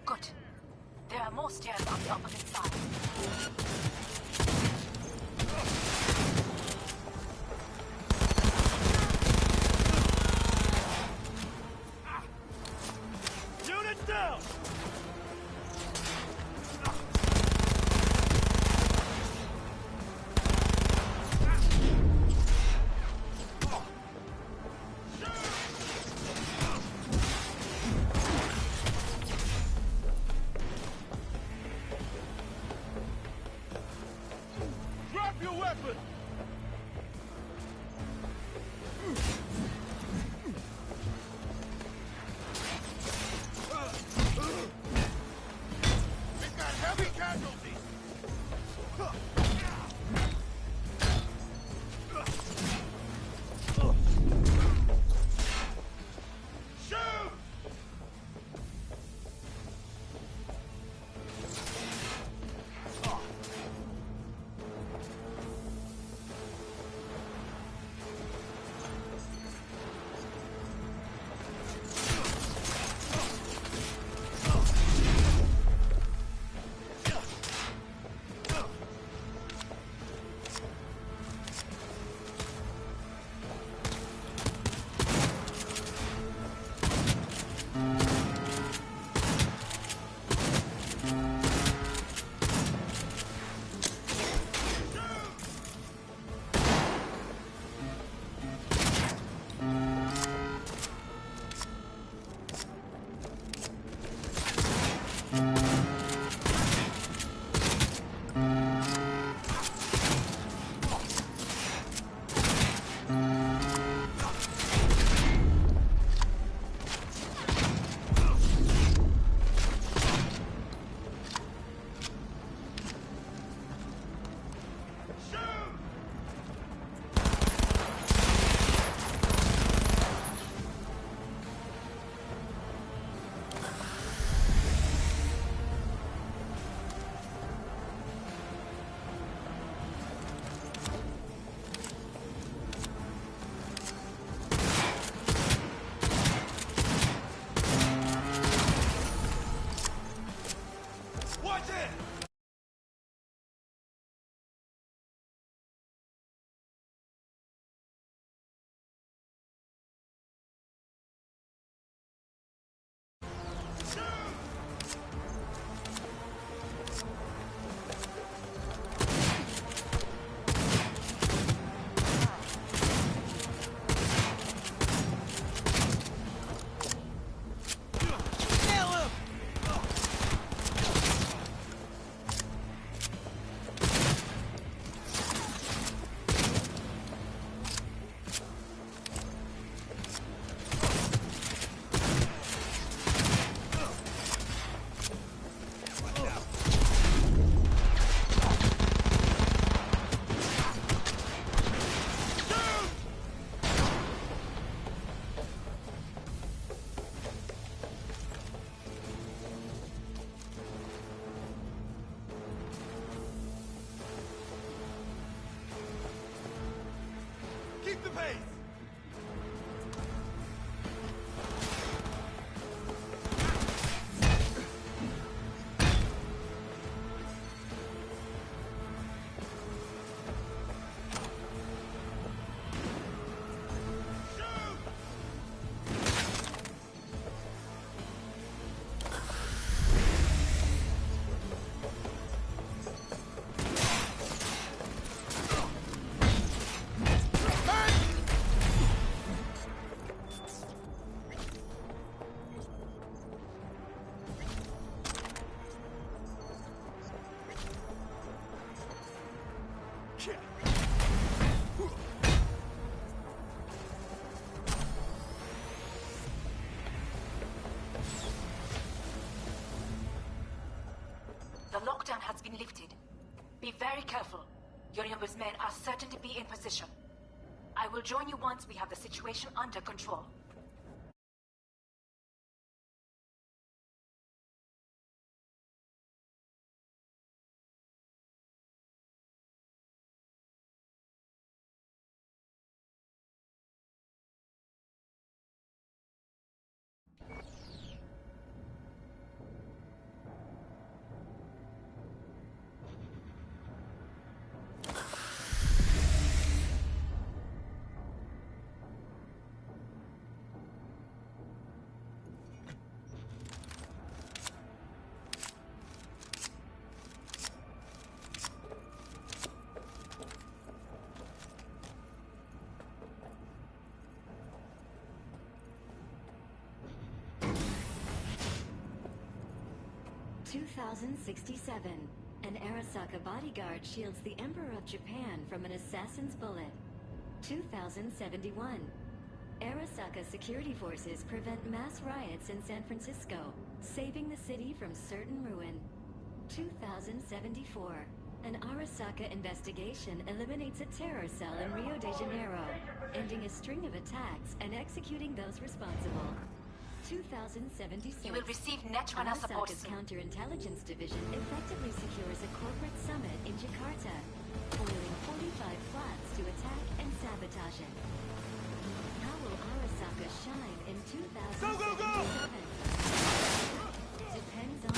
Good. There are more stairs on the opposite side. Unit down! Keep the pace! The lockdown has been lifted. Be very careful. Yorinobu's men are certain to be in position. I will join you once we have the situation under control. $2,067. An Arasaka bodyguard shields the Emperor of Japan from an assassin's bullet. $2,071. Arasaka security forces prevent mass riots in San Francisco, saving the city from certain ruin. $2,074. An Arasaka investigation eliminates a terror cell in Rio de Janeiro, ending a string of attacks and executing those responsible. 2076. You will receive Netrunner support Arasaka's soon. counterintelligence division effectively secures a corporate summit in Jakarta, foiling 45 plots to attack and sabotage it. How will Arasaka shine in 2077? Go, go, go! Depends on...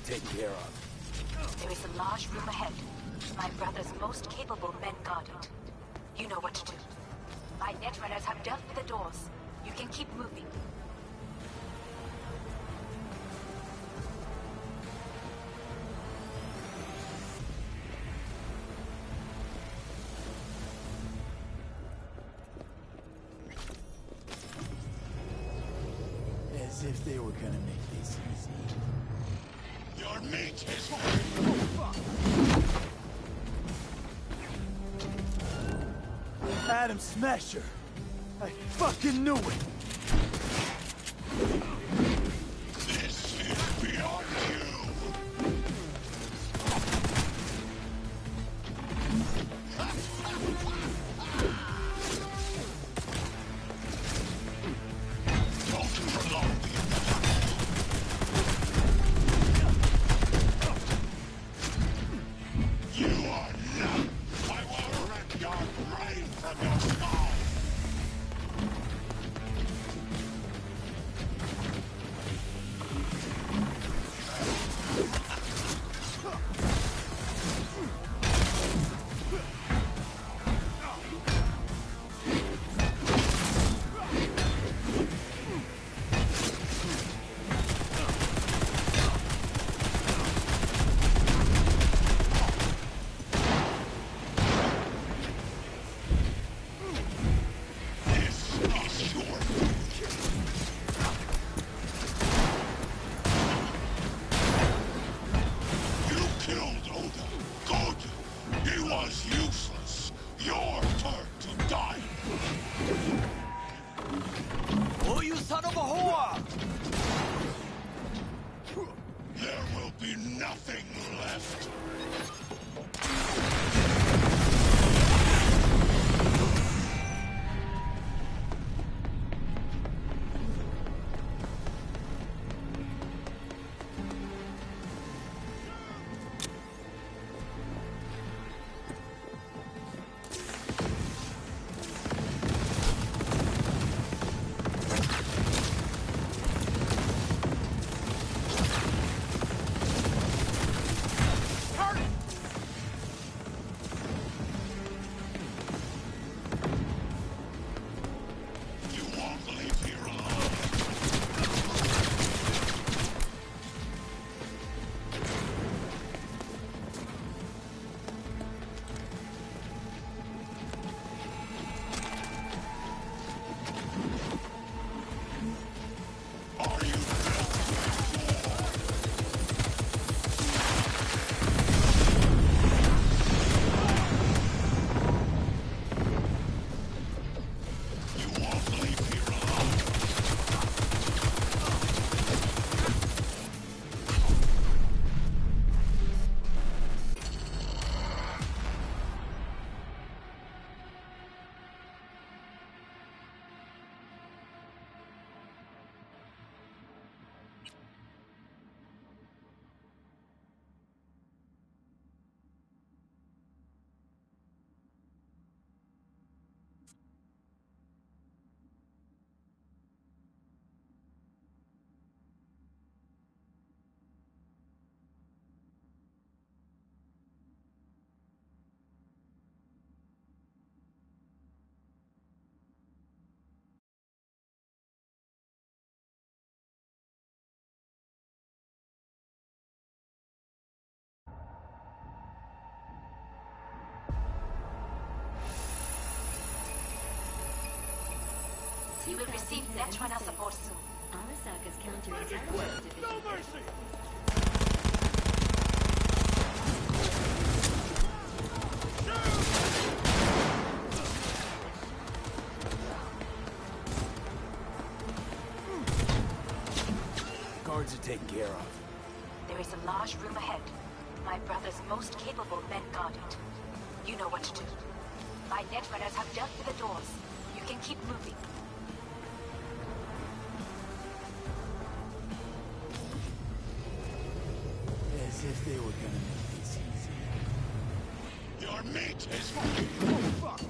Taken care of. There is a large room ahead. My brother's most capable men guard it. You know what to do. My netrunners have dealt with the doors. You can keep moving. As if they were gonna make this easy. Your meat is Adam Smasher! I fucking knew it! This is beyond you! Don't prolong the attack! You are not! I will rip your brain from your skull! You will receive Netrunner support soon. Arasaka's counterattack division. No mercy! Guards are taken care of. There is a large room ahead. My brother's most capable men guard it. You know what to do. My Netrunners have dealt with the doors. You can keep moving. As if they were gonna make this easy. Your meat is fucking... Oh, fuck!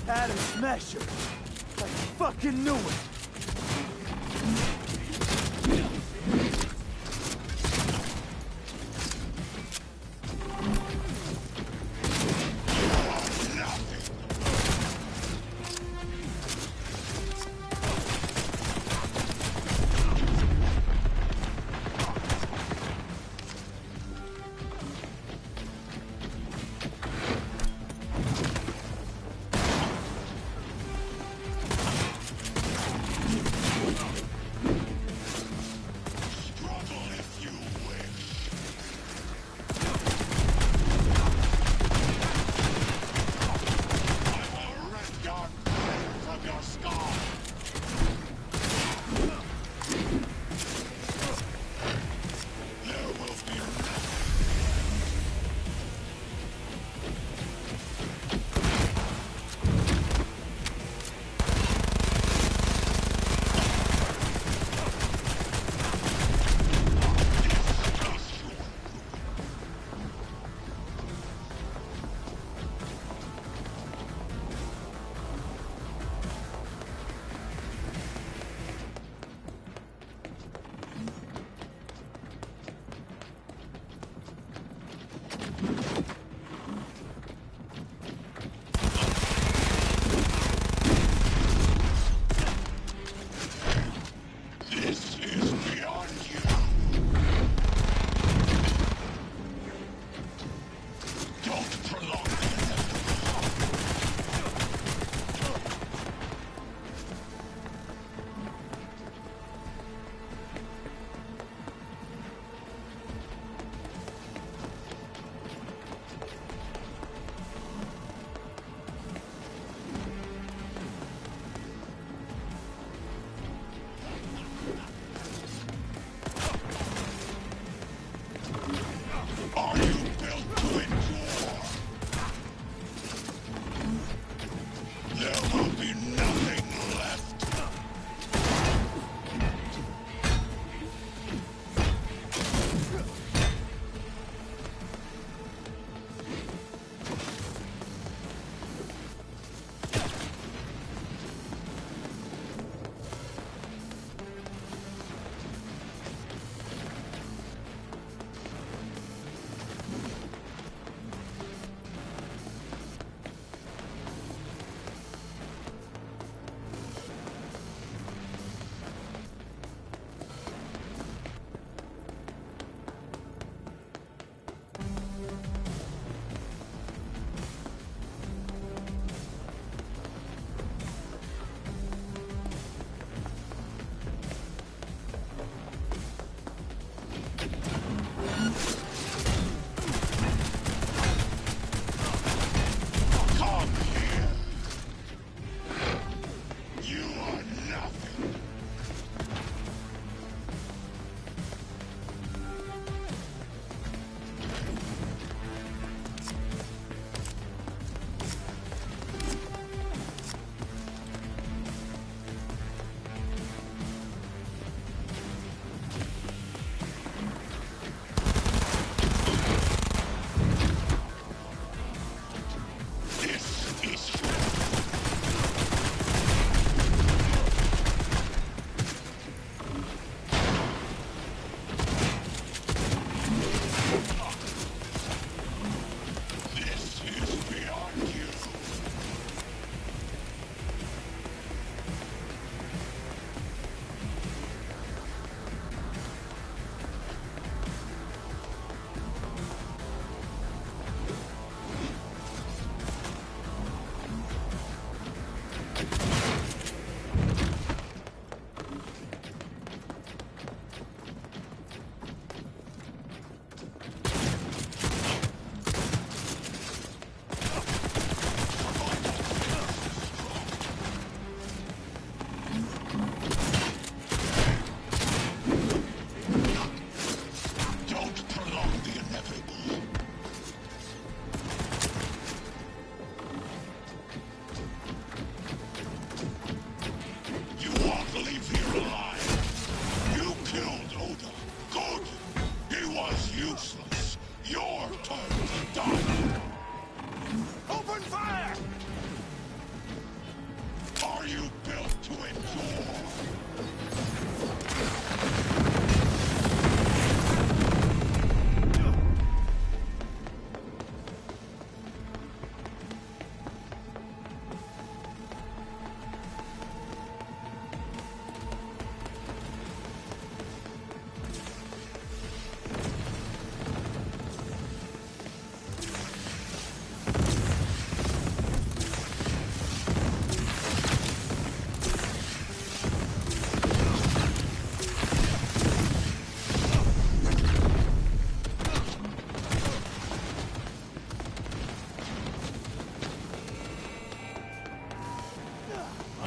Adam Smasher! I fucking knew it!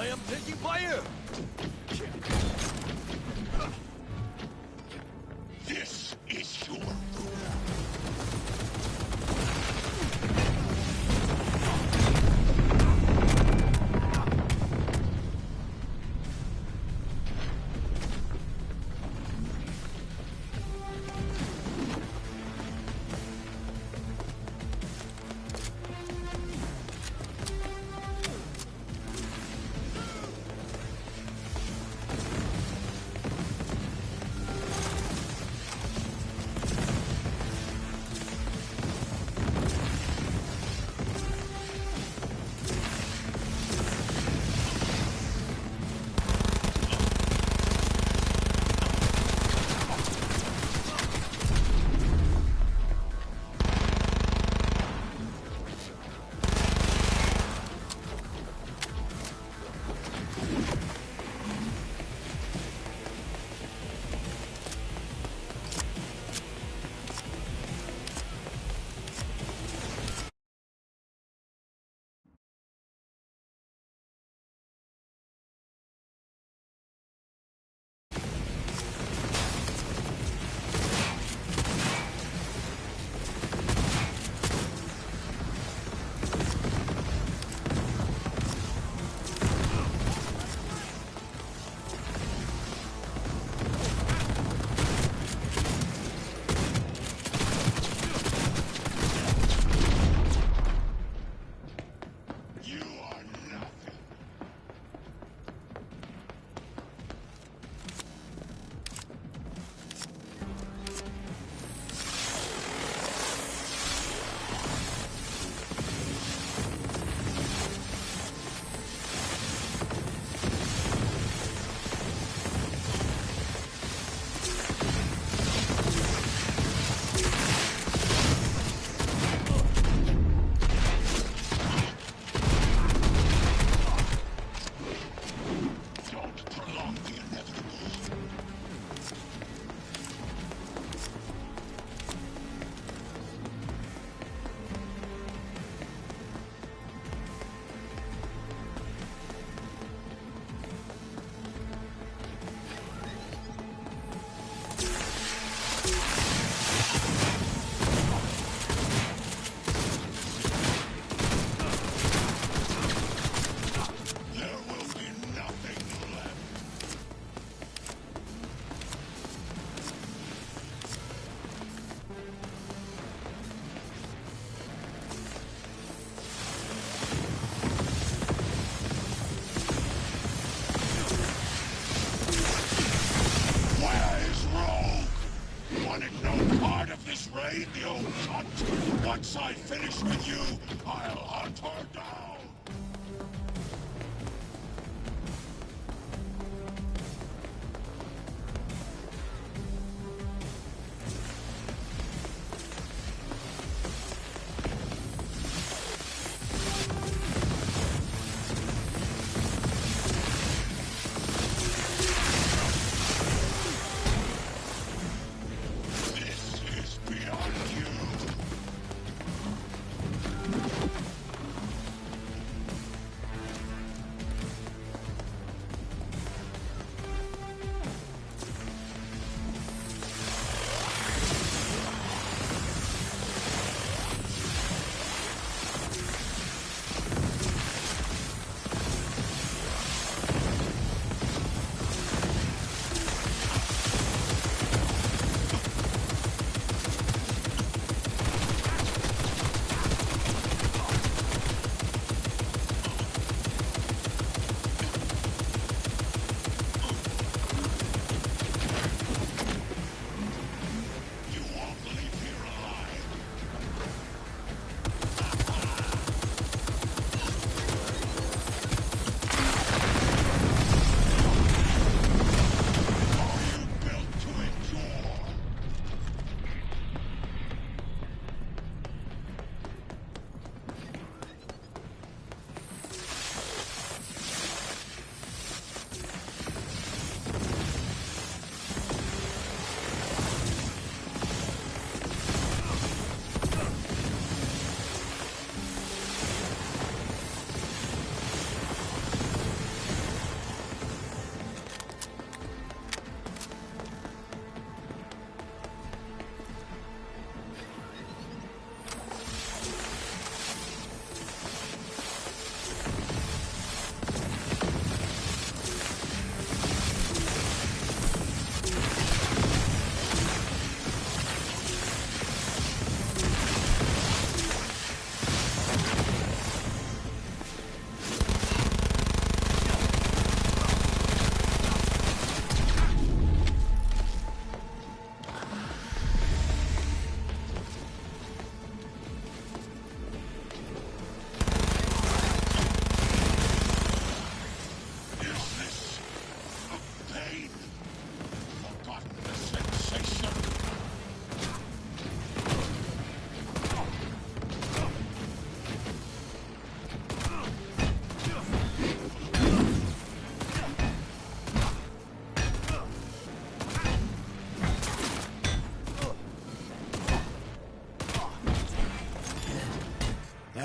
I am taking fire! This is your doom. Once I finish with you, I'll hunt her down!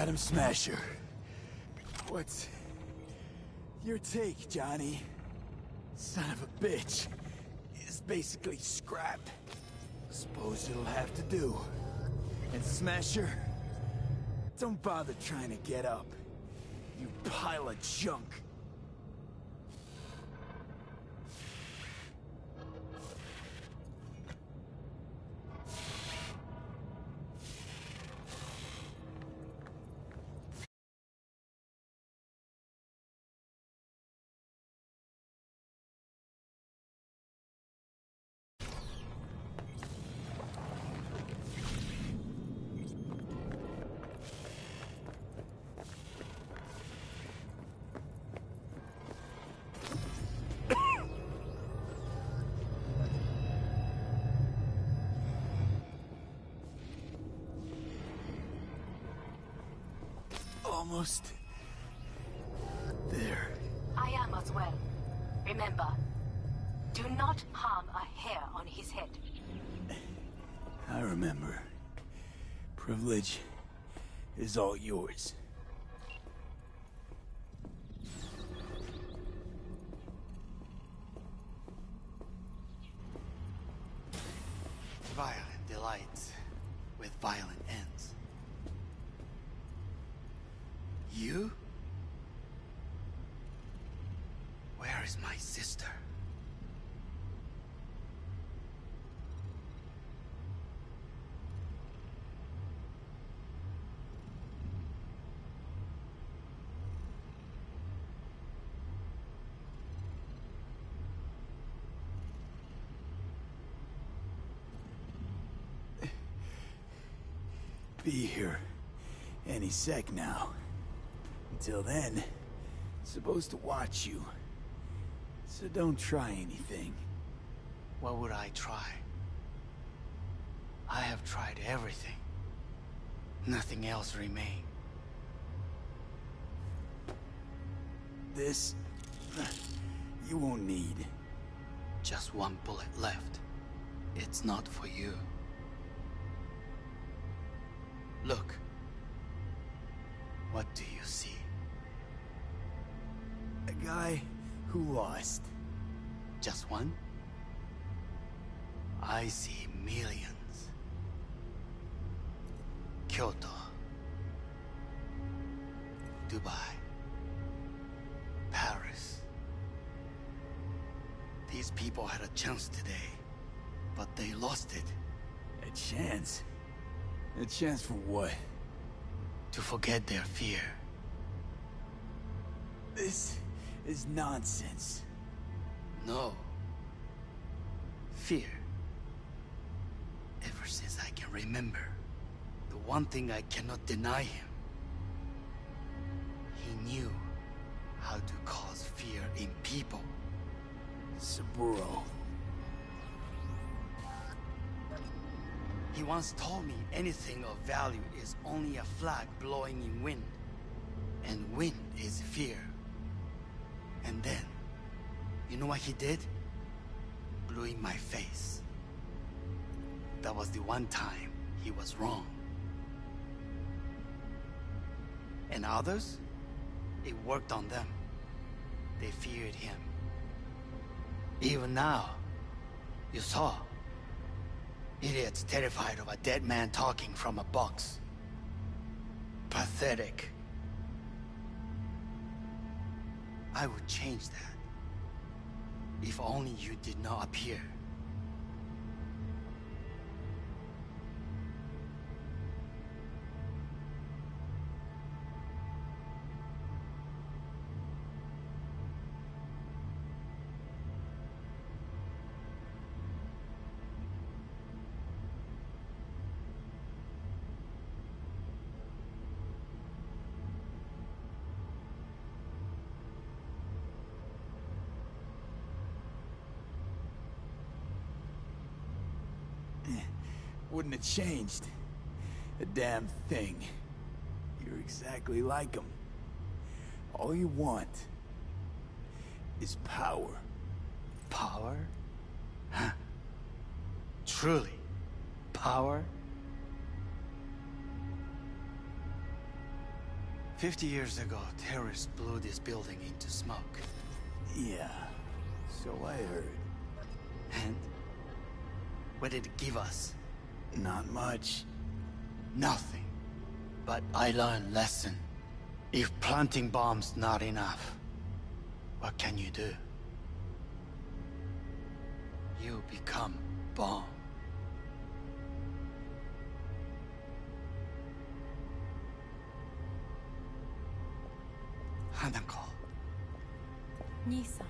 Atom Smasher. What's your take, Johnny? Son of a bitch. Is basically scrap. Suppose it'll have to do. And Smasher, don't bother trying to get up. You pile of junk. Almost there. I am as well. Remember, do not harm a hair on his head. I remember. Privilege is all yours. Violent delights with violent ends. You? Where is my sister? Be here any sec now. Until then, supposed to watch you. So don't try anything. What would I try? I have tried everything. Nothing else remains. This... you won't need. Just one bullet left. It's not for you. Look. What do you see? A guy who lost. Just one? I see millions. Kyoto. Dubai. Paris. These people had a chance today, but they lost it. A chance? A chance for what? To forget their fear. This is nonsense. No. Fear. Ever since I can remember, the one thing I cannot deny him. He knew how to cause fear in people. Saburo. He once told me anything of value is only a flag blowing in wind. And wind is fear. And then, you know what he did? Blew in my face. That was the one time he was wrong. And others? It worked on them. They feared him. Even now, you saw. Idiots terrified of a dead man talking from a box. Pathetic. I would change that. If only you did not appear. Wouldn't have changed a damn thing. You're exactly like him. All you want is power. Power? Huh. Truly, power? 50 years ago, terrorists blew this building into smoke. Yeah, so I heard. And what did it give us? Not much. Nothing. But I learned lesson. If planting bombs not enough, what can you do? You become bomb. Hanako. 兄さん。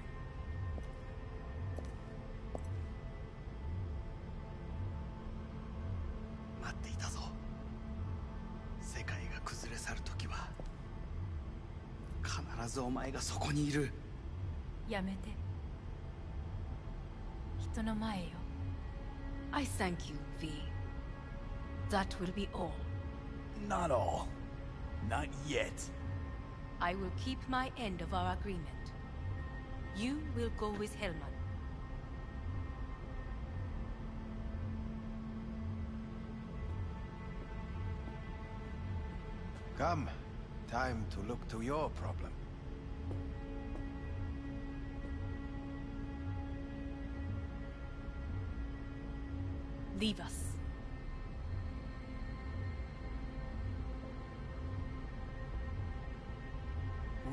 待っていたぞ。世界が崩れ去る時は必ずお前がそこにいる。やめて。人の前よ。I thank you, V. That will be all. Not all. Not yet. I will keep my end of our agreement. You will go with Hellman. Come. Time to look to your problem. Leave us.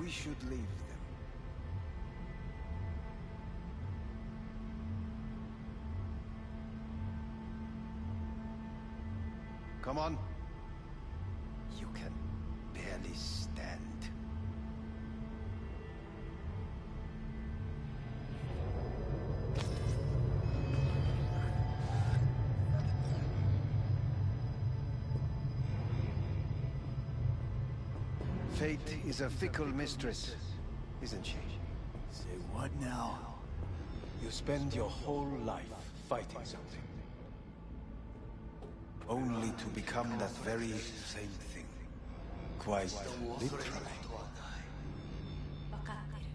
We should leave them. Come on. You can barely stand. Fate is a fickle mistress, isn't she? Say what now? You spend your whole life fighting something. Only to become that very same thing. Quite literally. 分かってる。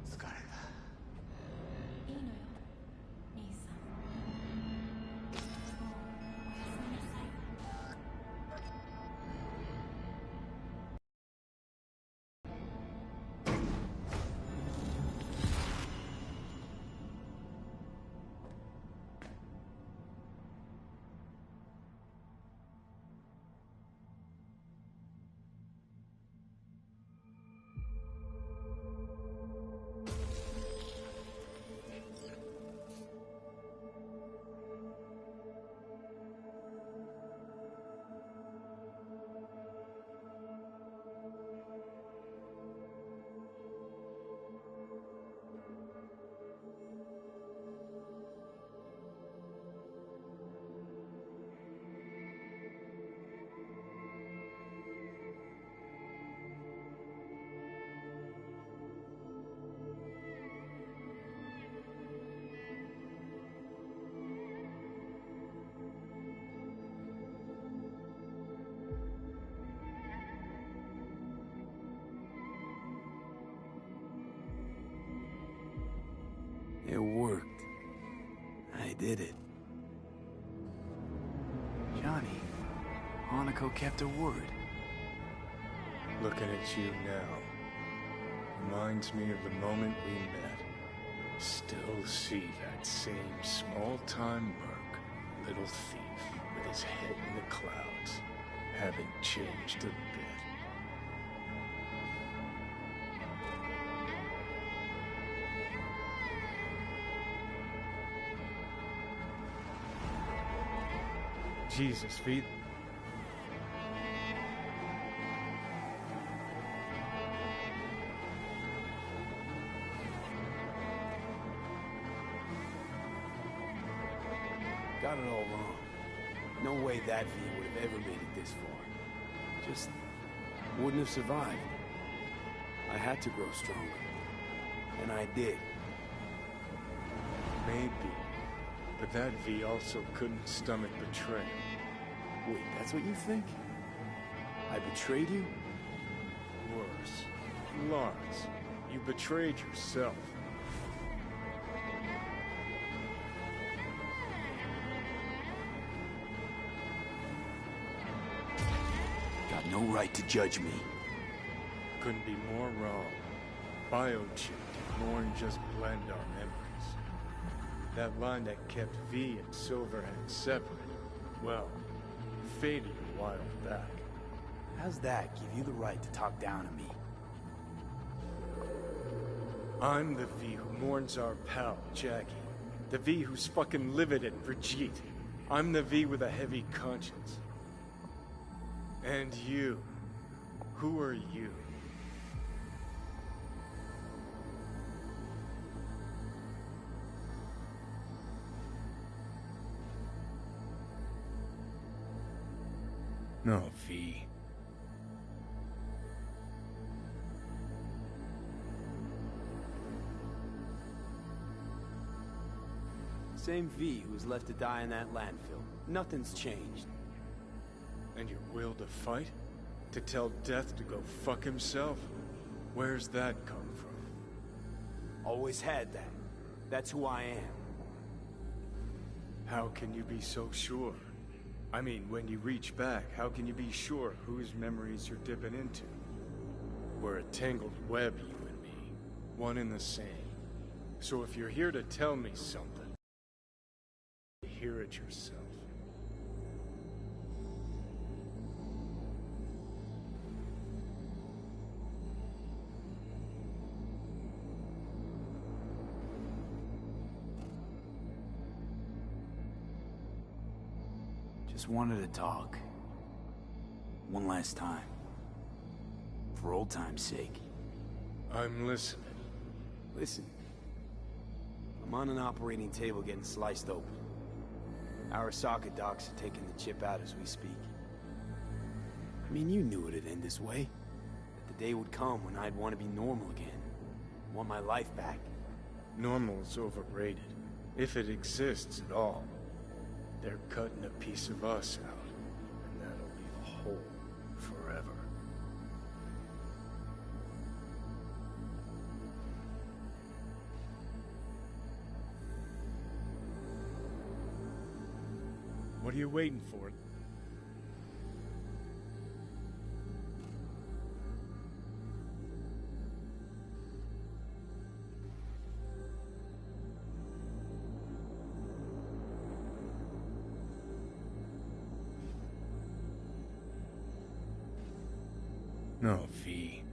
疲れた。いいのよ、兄さん。もうおやすみなさい。It worked. I did it. Johnny, Hanako kept her word. Looking at you now reminds me of the moment we met. Still see that same small-time merc, little thief with his head in the clouds. Haven't changed a bit. Jesus, V. Got it all wrong. No way that V would have ever made it this far. Just wouldn't have survived. I had to grow stronger. And I did. Maybe. But that V also couldn't stomach betrayal. Wait, that's what you think? I betrayed you? Worse. Lawrence, you betrayed yourself. no right to judge me. Couldn't be more wrong. Biochip did more than just blend our memories. That line that kept V and Silverhand separate, well, faded a while back. How's that give you the right to talk down to me? I'm the V who mourns our pal, Jackie. The V who's fucking livid at Brigitte. I'm the V with a heavy conscience. And you. Who are you? No, V. Same V who was left to die in that landfill. Nothing's changed. And your will to fight? To tell Death to go fuck himself? Where's that come from? Always had that. That's who I am. How can you be so sure? I mean, when you reach back, how can you be sure whose memories you're dipping into? We're a tangled web, you and me. One and the same. So if you're here to tell me something, hear it yourself. Just wanted to talk. One last time. For old time's sake. I'm listening. Listen. I'm on an operating table getting sliced open. Arasaka docs are taking the chip out as we speak. I mean, you knew it'd end this way. That the day would come when I'd want to be normal again. Want my life back. Normal is overrated. If it exists at all. They're cutting a piece of us out, and that'll leave a hole forever. What are you waiting for? No, V.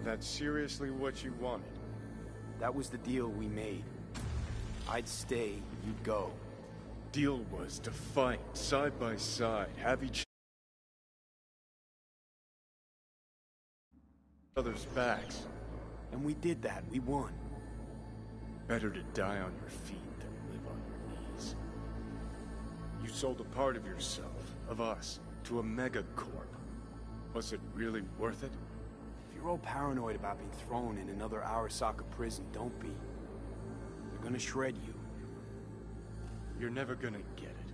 That's seriously what you wanted? That was the deal we made. I'd stay, you'd go. Deal was to fight, side by side, have each other's backs. And we did that, we won. Better to die on your feet than live on your knees. You sold a part of yourself, of us, to a megacorp. Was it really worth it? If you're all paranoid about being thrown in another Arasaka prison, don't be. They're gonna shred you. You're never gonna get it.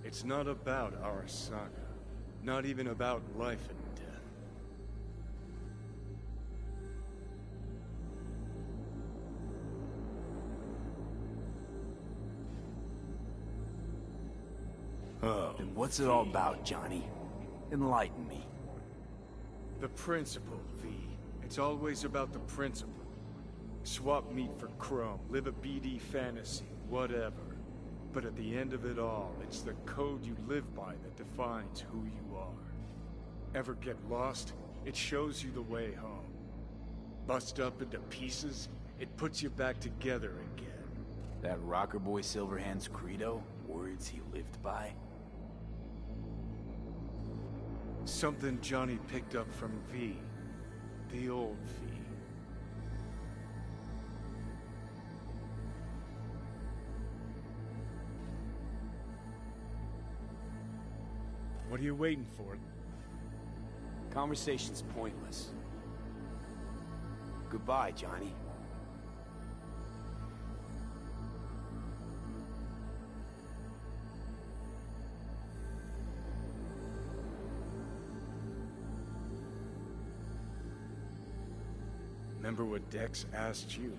It's not about Arasaka. Not even about life and death. Oh. Then what's it all about, Johnny? Enlighten me. The principle, V. It's always about the principle. Swap meat for chrome, live a BD fantasy, whatever. But at the end of it all, it's the code you live by that defines who you are. Ever get lost? It shows you the way home. Bust up into pieces, it puts you back together again. That rocker boy Silverhand's credo? Words he lived by? Something Johnny picked up from V. The old V. What are you waiting for? Conversation's pointless. Goodbye, Johnny. Remember what Dex asked you?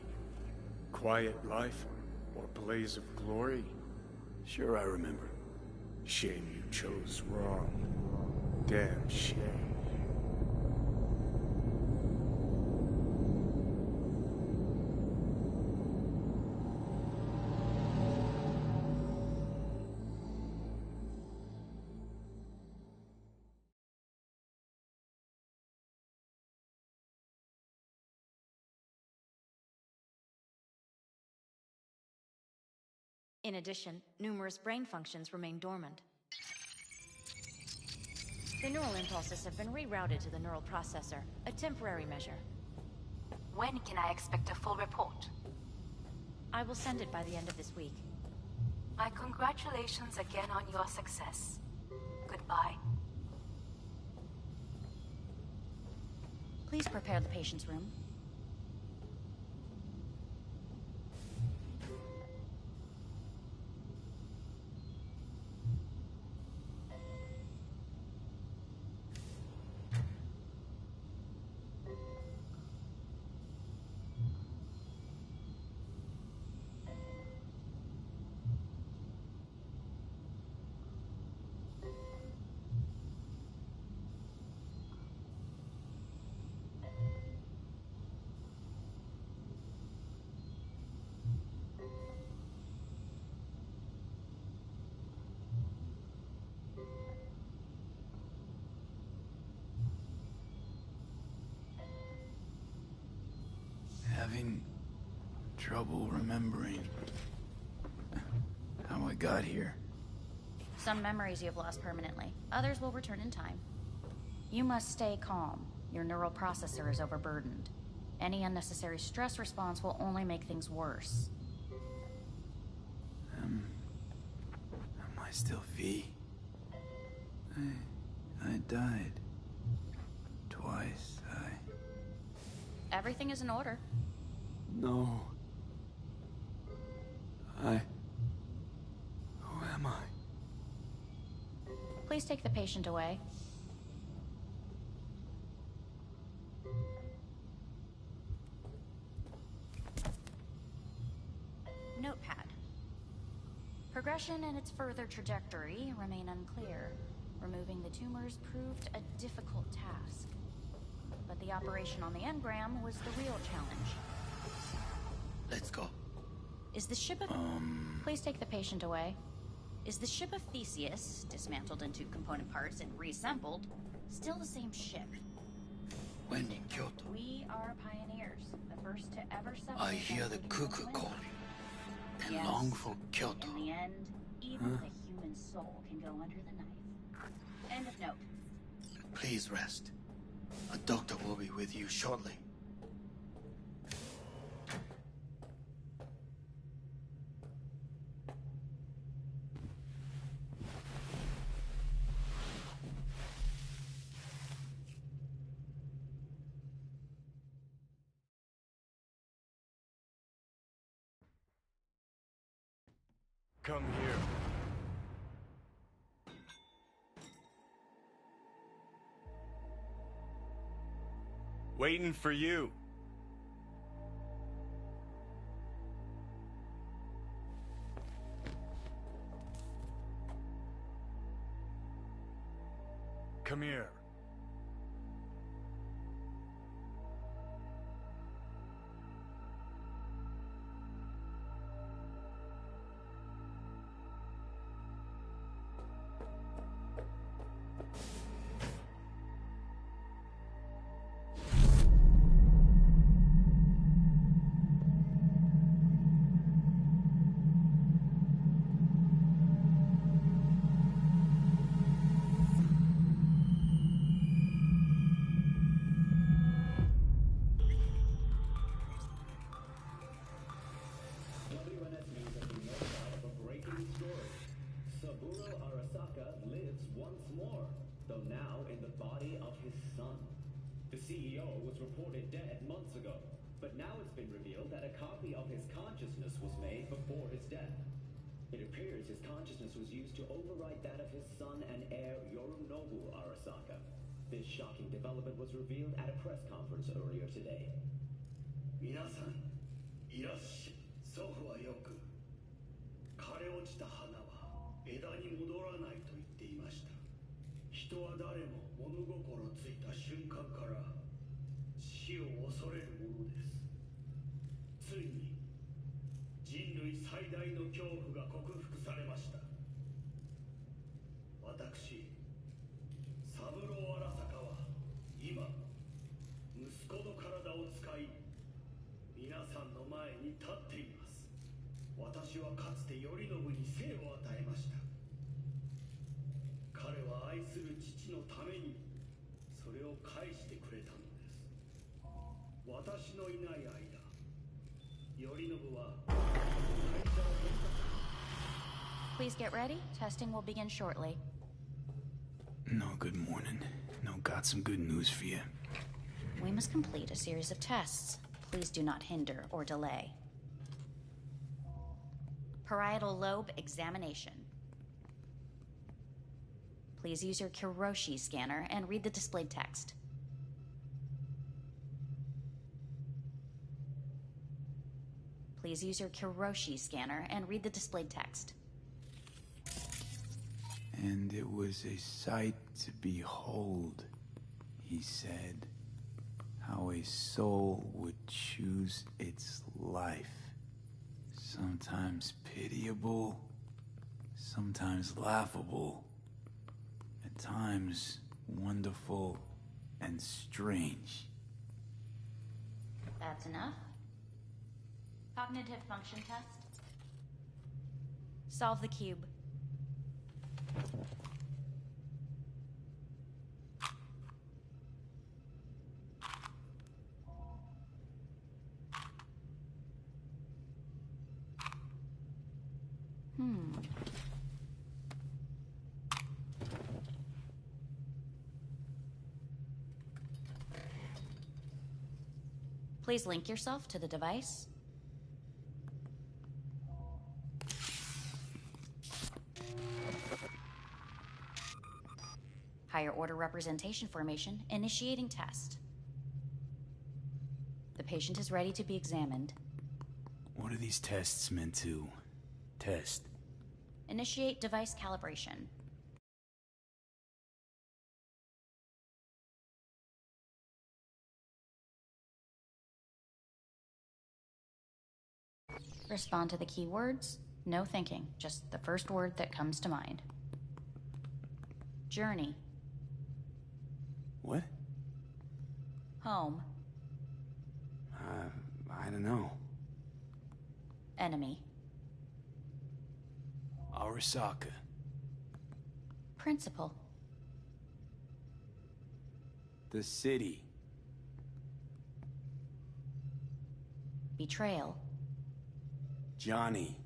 Quiet life or blaze of glory? Sure I remember. Shame you chose wrong. Damn shame. In addition, numerous brain functions remain dormant. The neural impulses have been rerouted to the neural processor, a temporary measure. When can I expect a full report? I will send it by the end of this week. My congratulations again on your success. Goodbye. Please prepare the patient's room. Having trouble remembering how I got here. Some memories you have lost permanently. Others will return in time. You must stay calm. Your neural processor is overburdened. Any unnecessary stress response will only make things worse. Am I still V? I died. Twice, Everything is in order. No. Who am I? Please take the patient away. Notepad. Progression and its further trajectory remain unclear. Removing the tumors proved a difficult task. But the operation on the engram was the real challenge. Let's go. Is the ship of... Please take the patient away. Is the ship of Theseus, dismantled into component parts and reassembled, still the same ship? When in Kyoto, We are pioneers, the first to ever separate... I hear the cuckoo calling, and long for Kyoto. In the end, even the human soul can go under the knife. End of note. Please rest. A doctor will be with you shortly. Come here. Waiting for you. Come here. WNS News has been notified of a breaking story. Saburo Arasaka lives once more. though now in the body of his son. The CEO was reported dead months ago, but now it's been revealed that a copy of his consciousness was made before his death. It appears his consciousness was used to override that of his son and heir Yorinobu Arasaka. This shocking development was revealed at a press conference earlier today. 皆さん、いらっしゃい。祖父はよく、枯れ落ちた花は枝に戻らないと言っていました。人は誰も物心ついた瞬間から死を恐れるものです。ついに人類最大の恐怖が克服されました。私、三郎荒坂は今、息子の体を使い、皆さんの前に立っています。私はかつて頼信に生を与えました。彼は愛する父のためにそれを返してくれたのです。私のいない間、頼信は Please get ready. Testing will begin shortly. No, good morning. No, got some good news for you. We must complete a series of tests. Please do not hinder or delay. Parietal lobe examination. Please use your Kiroshi scanner and read the displayed text. Please use your Kiroshi scanner and read the displayed text. And it was a sight to behold, he said, how a soul would choose its life. Sometimes pitiable, sometimes laughable, at times wonderful and strange. That's enough. Cognitive function test. Solve the cube. Please link yourself to the device. Higher order representation formation, initiating test. The patient is ready to be examined. What are these tests meant to test? Initiate device calibration. Respond to the keywords. No thinking, just the first word that comes to mind. Journey. What? Home. I don't know. Enemy. Arasaka. Principal. The city. Betrayal. Johnny.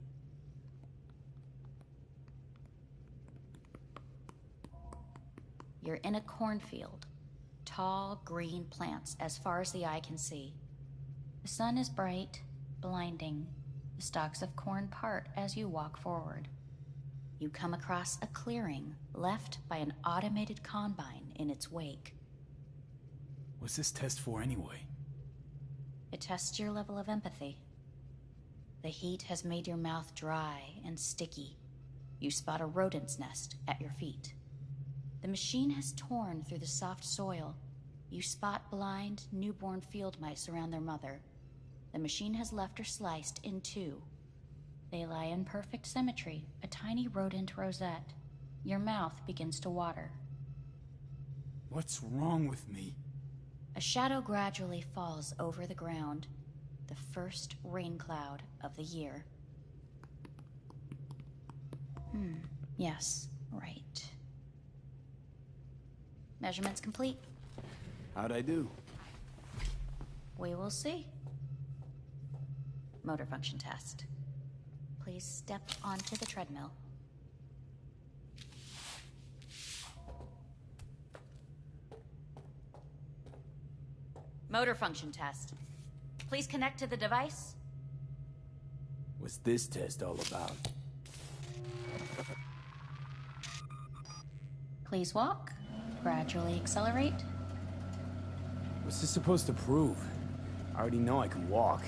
You're in a cornfield. Tall, green plants as far as the eye can see. The sun is bright, blinding. The stalks of corn part as you walk forward. You come across a clearing left by an automated combine in its wake. What's this test for anyway? It tests your level of empathy. The heat has made your mouth dry and sticky. You spot a rodent's nest at your feet. The machine has torn through the soft soil. You spot blind, newborn field mice around their mother. The machine has left her sliced in two. They lie in perfect symmetry, a tiny rodent rosette. Your mouth begins to water. What's wrong with me? A shadow gradually falls over the ground. The first rain cloud of the year. Yes, right. Measurements complete. How'd I do? We will see. Motor function test. Please step onto the treadmill. Motor function test. Please connect to the device. What's this test all about? Please walk. Gradually accelerate. What's this supposed to prove? I already know I can walk.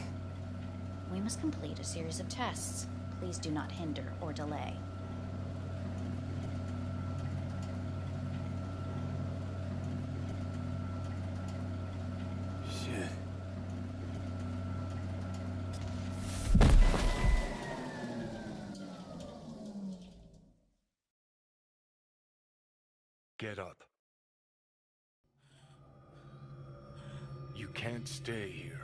We must complete a series of tests. Please do not hinder or delay. Shit. Get up. You can't stay here.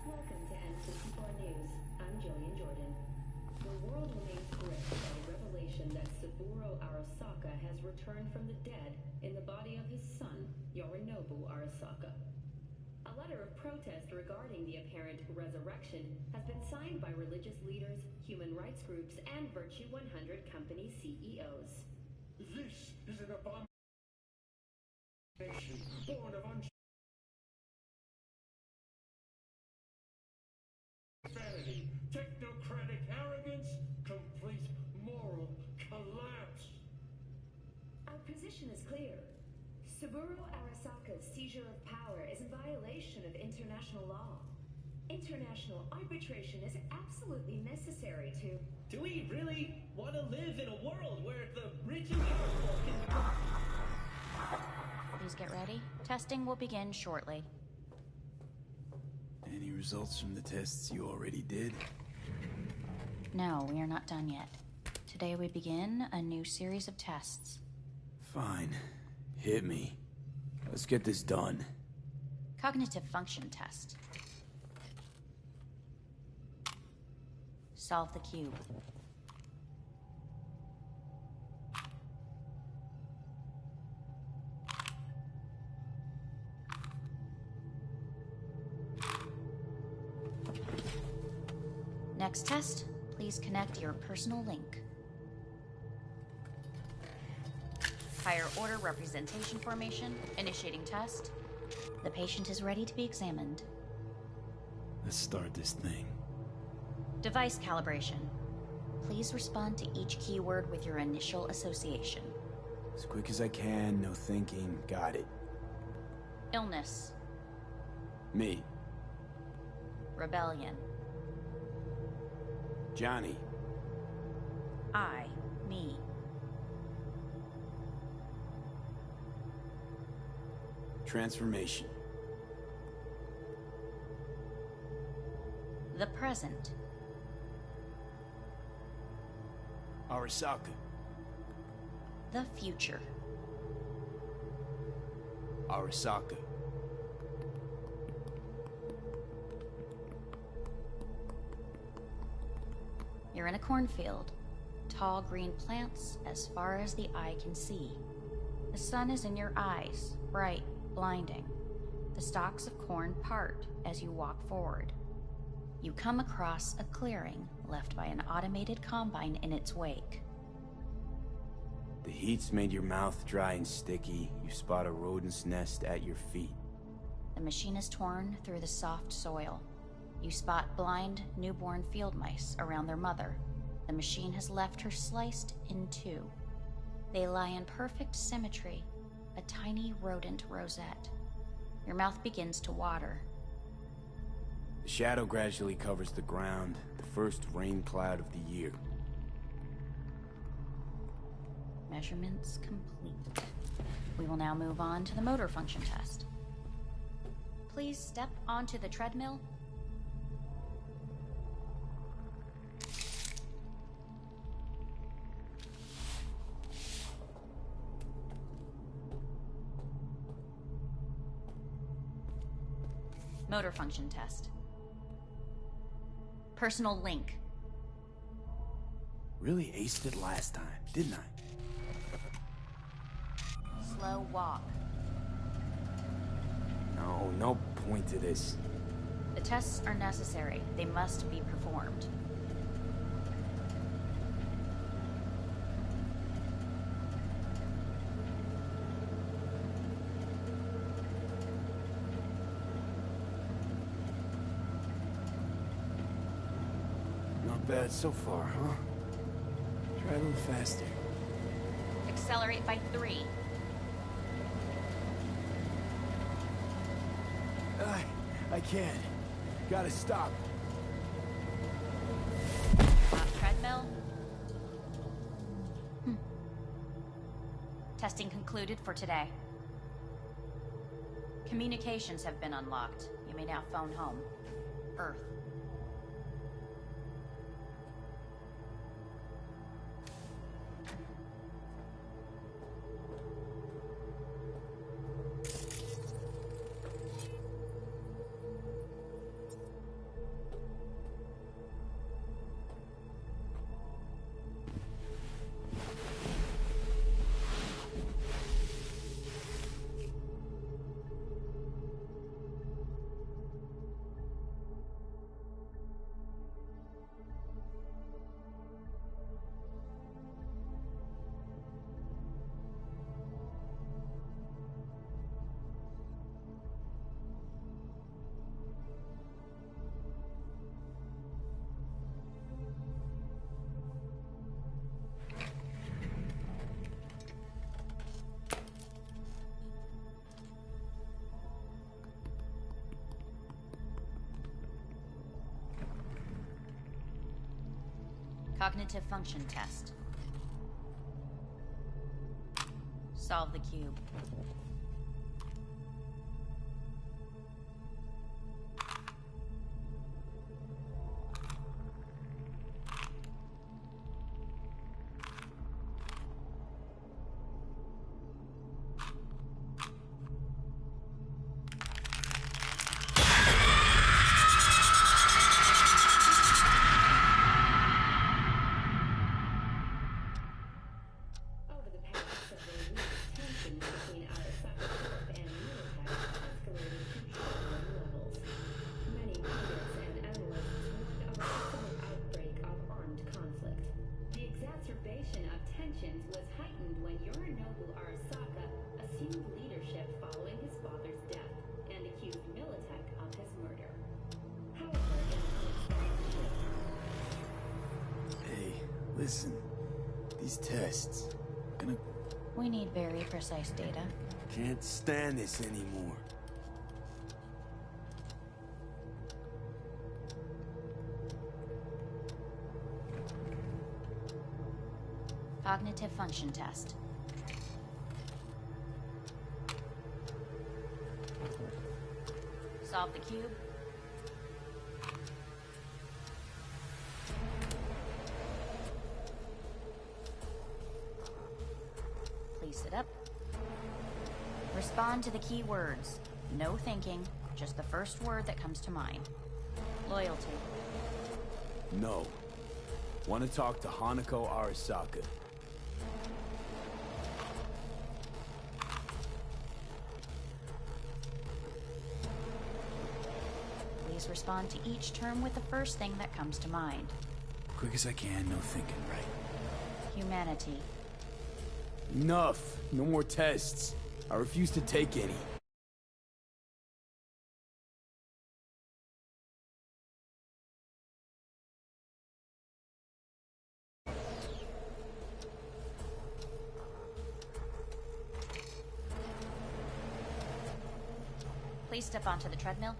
Welcome to N64 News. I'm Jillian Jordan. The world remains gripped by the revelation that Saburo Arasaka has returned from the dead in the body of his son, Yorinobu Arasaka. A letter of protest regarding the apparent resurrection has been signed by religious leaders, human rights groups, and Virtue 100 company CEOs. This is an abomination born of vanity, technocratic arrogance, complete moral collapse. Our position is clear. Saburo Arasaka's seizure of power is in violation of international law. International arbitration is absolutely necessary to... Do we really want to live in a world where the rich and powerful can... Please get ready. Testing will begin shortly. Any results from the tests you already did? No, we are not done yet. Today we begin a new series of tests. Fine. Hit me. Let's get this done. Cognitive function test. Solve the cube. Next test, please connect your personal link. Higher order representation formation, initiating test. The patient is ready to be examined. Let's start this thing. Device calibration. Please respond to each keyword with your initial association. As quick as I can, no thinking. Got it. Illness. Me. Rebellion. Johnny. I. Me. Transformation. The present. Arasaka. The future. Arasaka. You're in a cornfield. Tall green plants as far as the eye can see. The sun is in your eyes, bright, blinding. The stalks of corn part as you walk forward. You come across a clearing left by an automated combine in its wake. The heat's made your mouth dry and sticky. You spot a rodent's nest at your feet. The machine is torn through the soft soil. You spot blind, newborn field mice around their mother. The machine has left her sliced in two. They lie in perfect symmetry, a tiny rodent rosette. Your mouth begins to water. The shadow gradually covers the ground, the first rain cloud of the year. Measurements complete. We will now move on to the motor function test. Please step onto the treadmill. Motor function test. Personal link. Really aced it last time, didn't I? Slow walk. No point to this. The tests are necessary. They must be performed. Not bad so far, huh? Try a little faster. Accelerate by 3. I can't. Gotta stop. Treadmill. Testing concluded for today. Communications have been unlocked. You may now phone home. Earth. Cognitive function test. Solve the cube. Listen, these tests, We need very precise data. Can't stand this anymore. Cognitive function test. Solve the cube. Please sit up. Respond to the key words. No thinking, just the first word that comes to mind. Loyalty. No. Want to talk to Hanako Arasaka. Please respond to each term with the first thing that comes to mind. Quick as I can, no thinking, right? Humanity. Enough! No more tests. I refuse to take any. Please step onto the treadmill.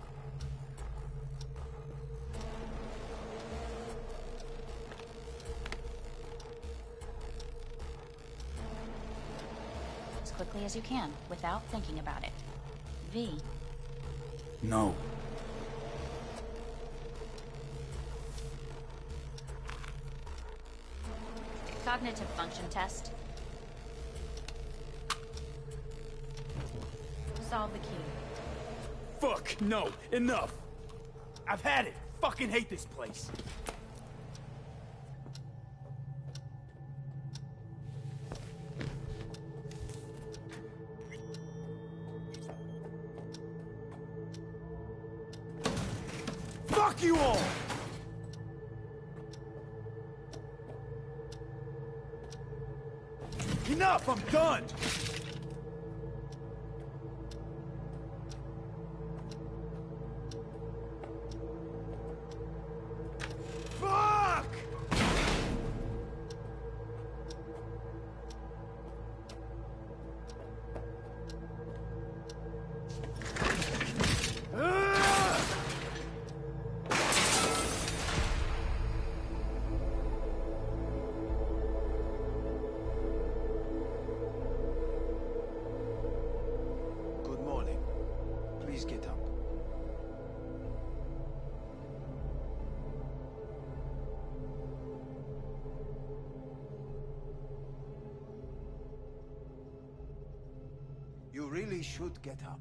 quickly as you can, without thinking about it. V. No. Cognitive function test. Solve the key. Fuck, no, enough. I've had it. Fucking hate this place. Fuck you all! Enough, I'm done! Fuck! Good morning. Please get up. You really should get up.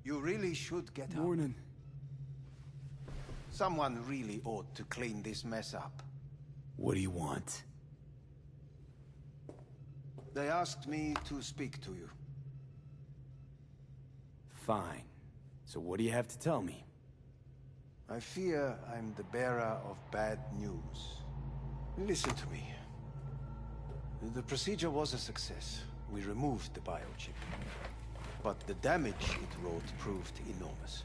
You really should get up. Morning. Someone really ought to clean this mess up. What do you want? They asked me to speak to you. Fine. So what do you have to tell me? I fear I'm the bearer of bad news. Listen to me. The procedure was a success. We removed the biochip. But the damage it wrought proved enormous.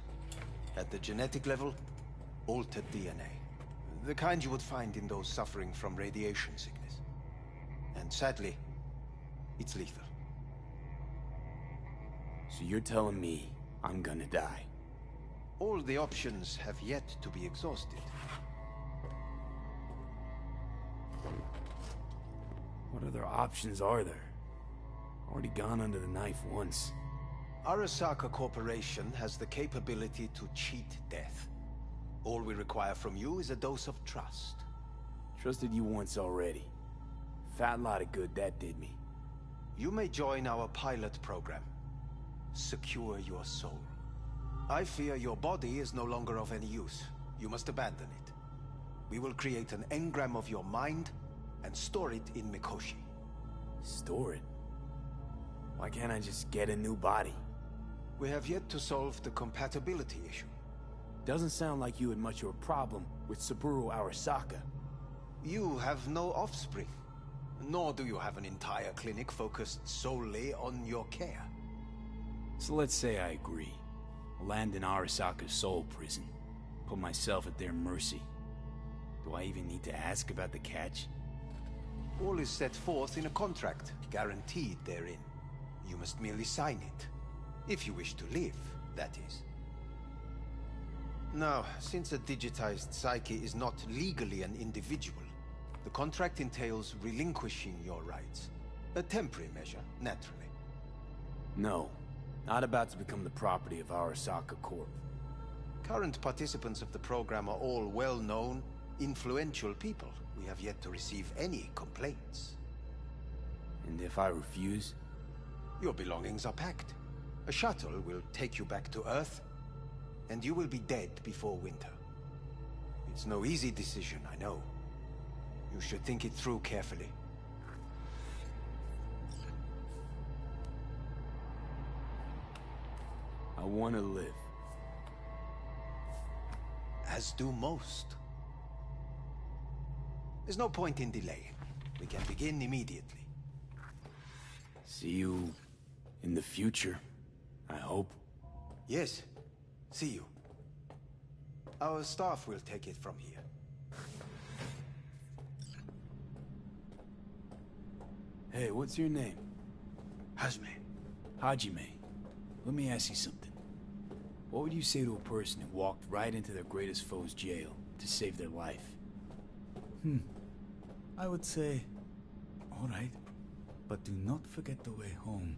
At the genetic level, altered DNA. The kind you would find in those suffering from radiation sickness. And sadly, it's lethal. So you're telling me I'm gonna die? All the options have yet to be exhausted. What other options are there? Already gone under the knife once. Arasaka Corporation has the capability to cheat death. All we require from you is a dose of trust. Trusted you once already. Fat lot of good that did me. You may join our pilot program. Secure your soul. I fear your body is no longer of any use. You must abandon it. We will create an engram of your mind and store it in Mikoshi. Store it? Why can't I just get a new body? We have yet to solve the compatibility issue. Doesn't sound like you had much of a problem with Saburo Arasaka. You have no offspring. Nor do you have an entire clinic focused solely on your care. So let's say I agree. Land in Arasaka's soul prison. Put myself at their mercy. Do I even need to ask about the catch? All is set forth in a contract, guaranteed therein. You must merely sign it. If you wish to live, that is. Now, since a digitized psyche is not legally an individual, the contract entails relinquishing your rights. A temporary measure, naturally. No. Not about to become the property of Arasaka Corp. Current participants of the program are all well-known, influential people. We have yet to receive any complaints. And if I refuse? Your belongings are packed. A shuttle will take you back to Earth, and you will be dead before winter. It's no easy decision, I know. You should think it through carefully. I want to live. As do most. There's no point in delaying. We can begin immediately. See you in the future, I hope. Yes. See you. Our staff will take it from here. Hey, what's your name? Hajime. Hajime. Let me ask you something. What would you say to a person who walked right into their greatest foe's jail to save their life? I would say, all right, but do not forget the way home.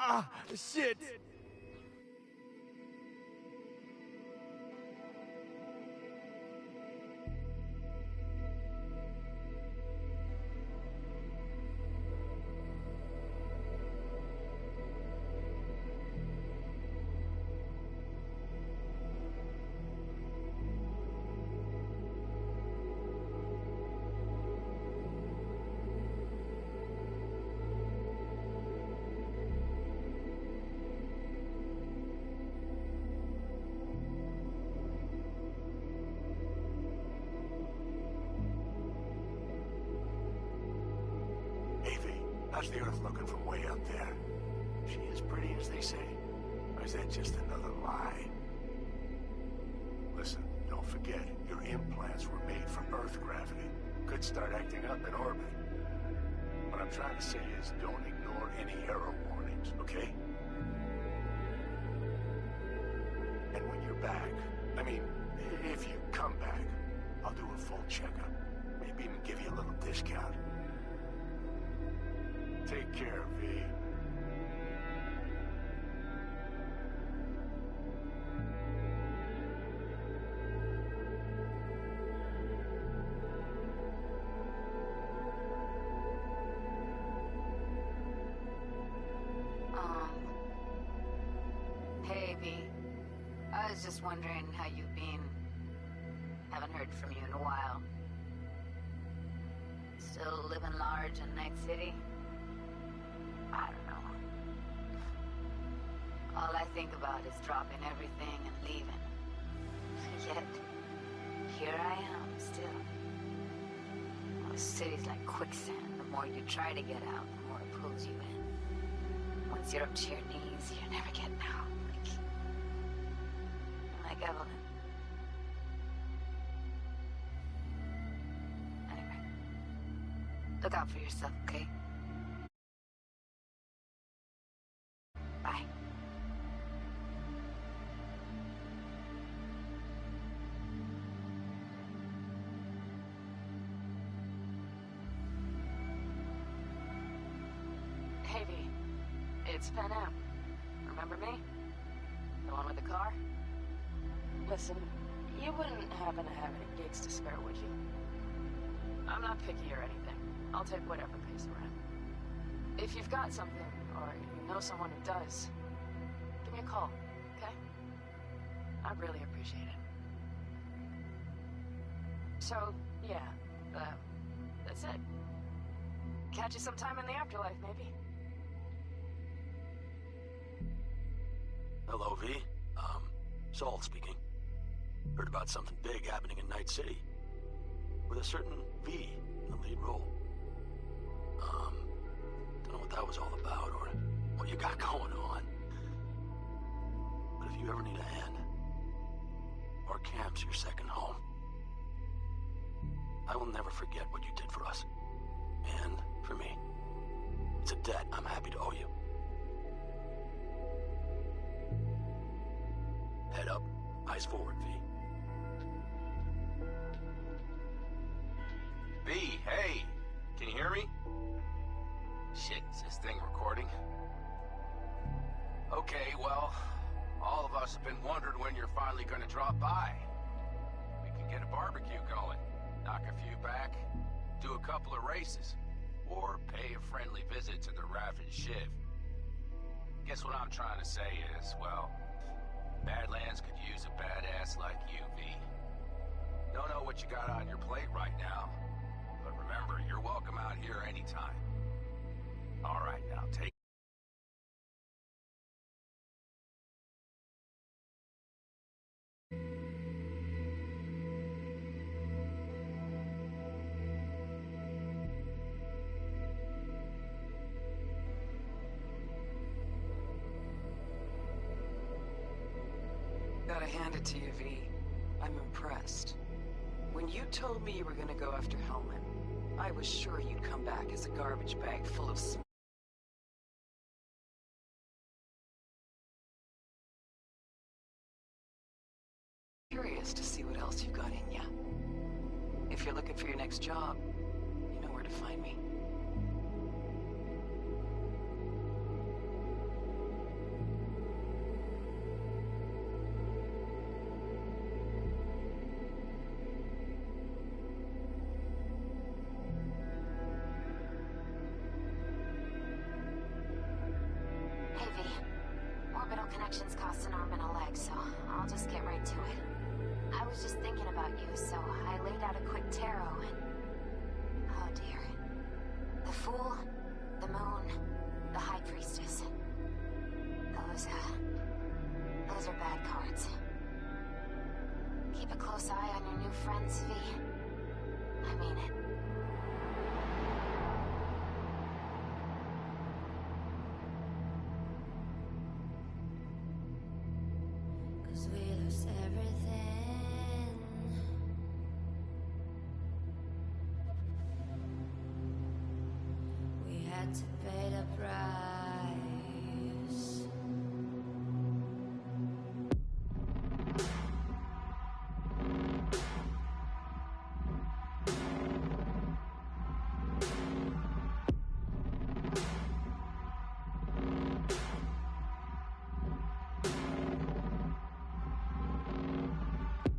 Ah, shit! How's the Earth looking from way up there? She as pretty as they say? Or is that just another lie? Listen, don't forget, your implants were made from Earth gravity. Could start acting up in orbit. What I'm trying to say is, don't ignore any error warnings, okay? And when you're back, I mean, if you come back, I'll do a full checkup. Maybe even give you a little discount. Take care, V. Hey, V. I was just wondering how you've been. Haven't heard from you in a while. Still living large in Night City? I don't know. All I think about is dropping everything and leaving. Yet, here I am, still. Well, the city's like quicksand. The more you try to get out, the more it pulls you in. Once you're up to your knees, you're never getting out. Like Evelyn. Anyway. Look out for yourself, okay? Bye. Hey, V. It's Panam. Remember me? The one with the car? Listen, you wouldn't happen to have any gigs to spare, would you? I'm not picky or anything. I'll take whatever pays the rent. If you've got something, or you know someone who does, give me a call, okay? I'd really appreciate it. So, yeah, that's it. Catch you sometime in the afterlife, maybe. Hello, V. Saul speaking. Heard about something big happening in Night City. With a certain V in the lead role. Don't know what that was all about or what you got going on. But if you ever need a hand, our camp's your second home. I will never forget what you did for us. And for me. It's a debt I'm happy to owe you. Head up, eyes forward, V. V, hey! Can you hear me? Shit, is this thing recording? Okay, well, all of us have been wondering when you're finally gonna drop by. We can get a barbecue going, knock a few back, do a couple of races, or pay a friendly visit to the Raven Shiv. Guess what I'm trying to say is, well, Badlands could use a badass like you, V. Don't know what you got on your plate right now, but remember, you're welcome out here anytime. All right, now take... Gotta hand it to you, V. I'm impressed. When you told me you were gonna go after Hellman, I was sure you'd come back as a garbage bag full of curious to see what else you've got in ya. If you're looking for your next job, you know where to find me. Hey, V. Orbital connections cost an arm and a leg, so I'll just get right to it. I was just thinking about you, so I laid out a quick tarot and... oh dear. The Fool, the Moon, the High Priestess. Those are bad cards. Keep a close eye on your new friends, V. I mean it. Cause we lost everything. We had to pay the price.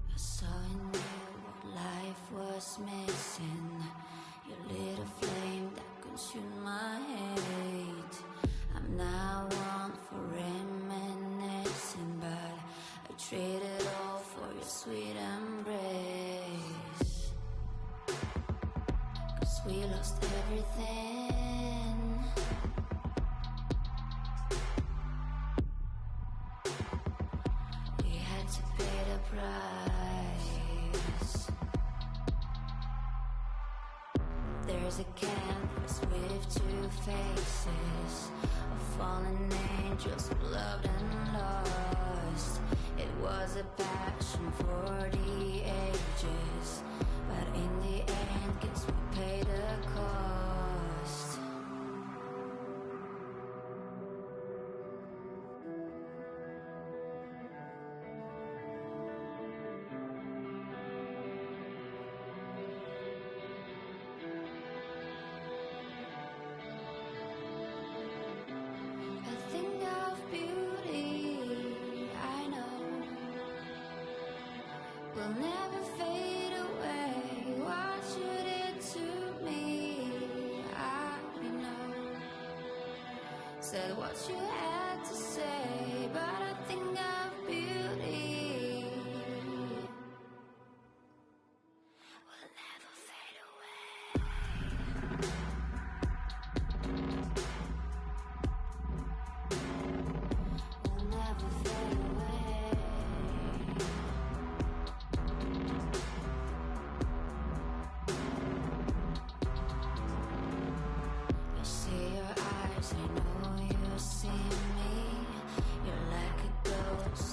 I saw in you what life was missing. You lit a flame that consumed my hate. I'm now one for reminiscing, but I traded all for your sweet embrace. Cause we lost everything. We had to pay the price. There's a canvas with two faces of fallen angels, loved and lost. It was a passion for the ages, but in the end, guess we paid the cost. I will never fade away. What you did to me, I know. Said what you had to say, but I think of beauty will never fade away. Will never fade away. I see your eyes, I know you see me. You're like a ghost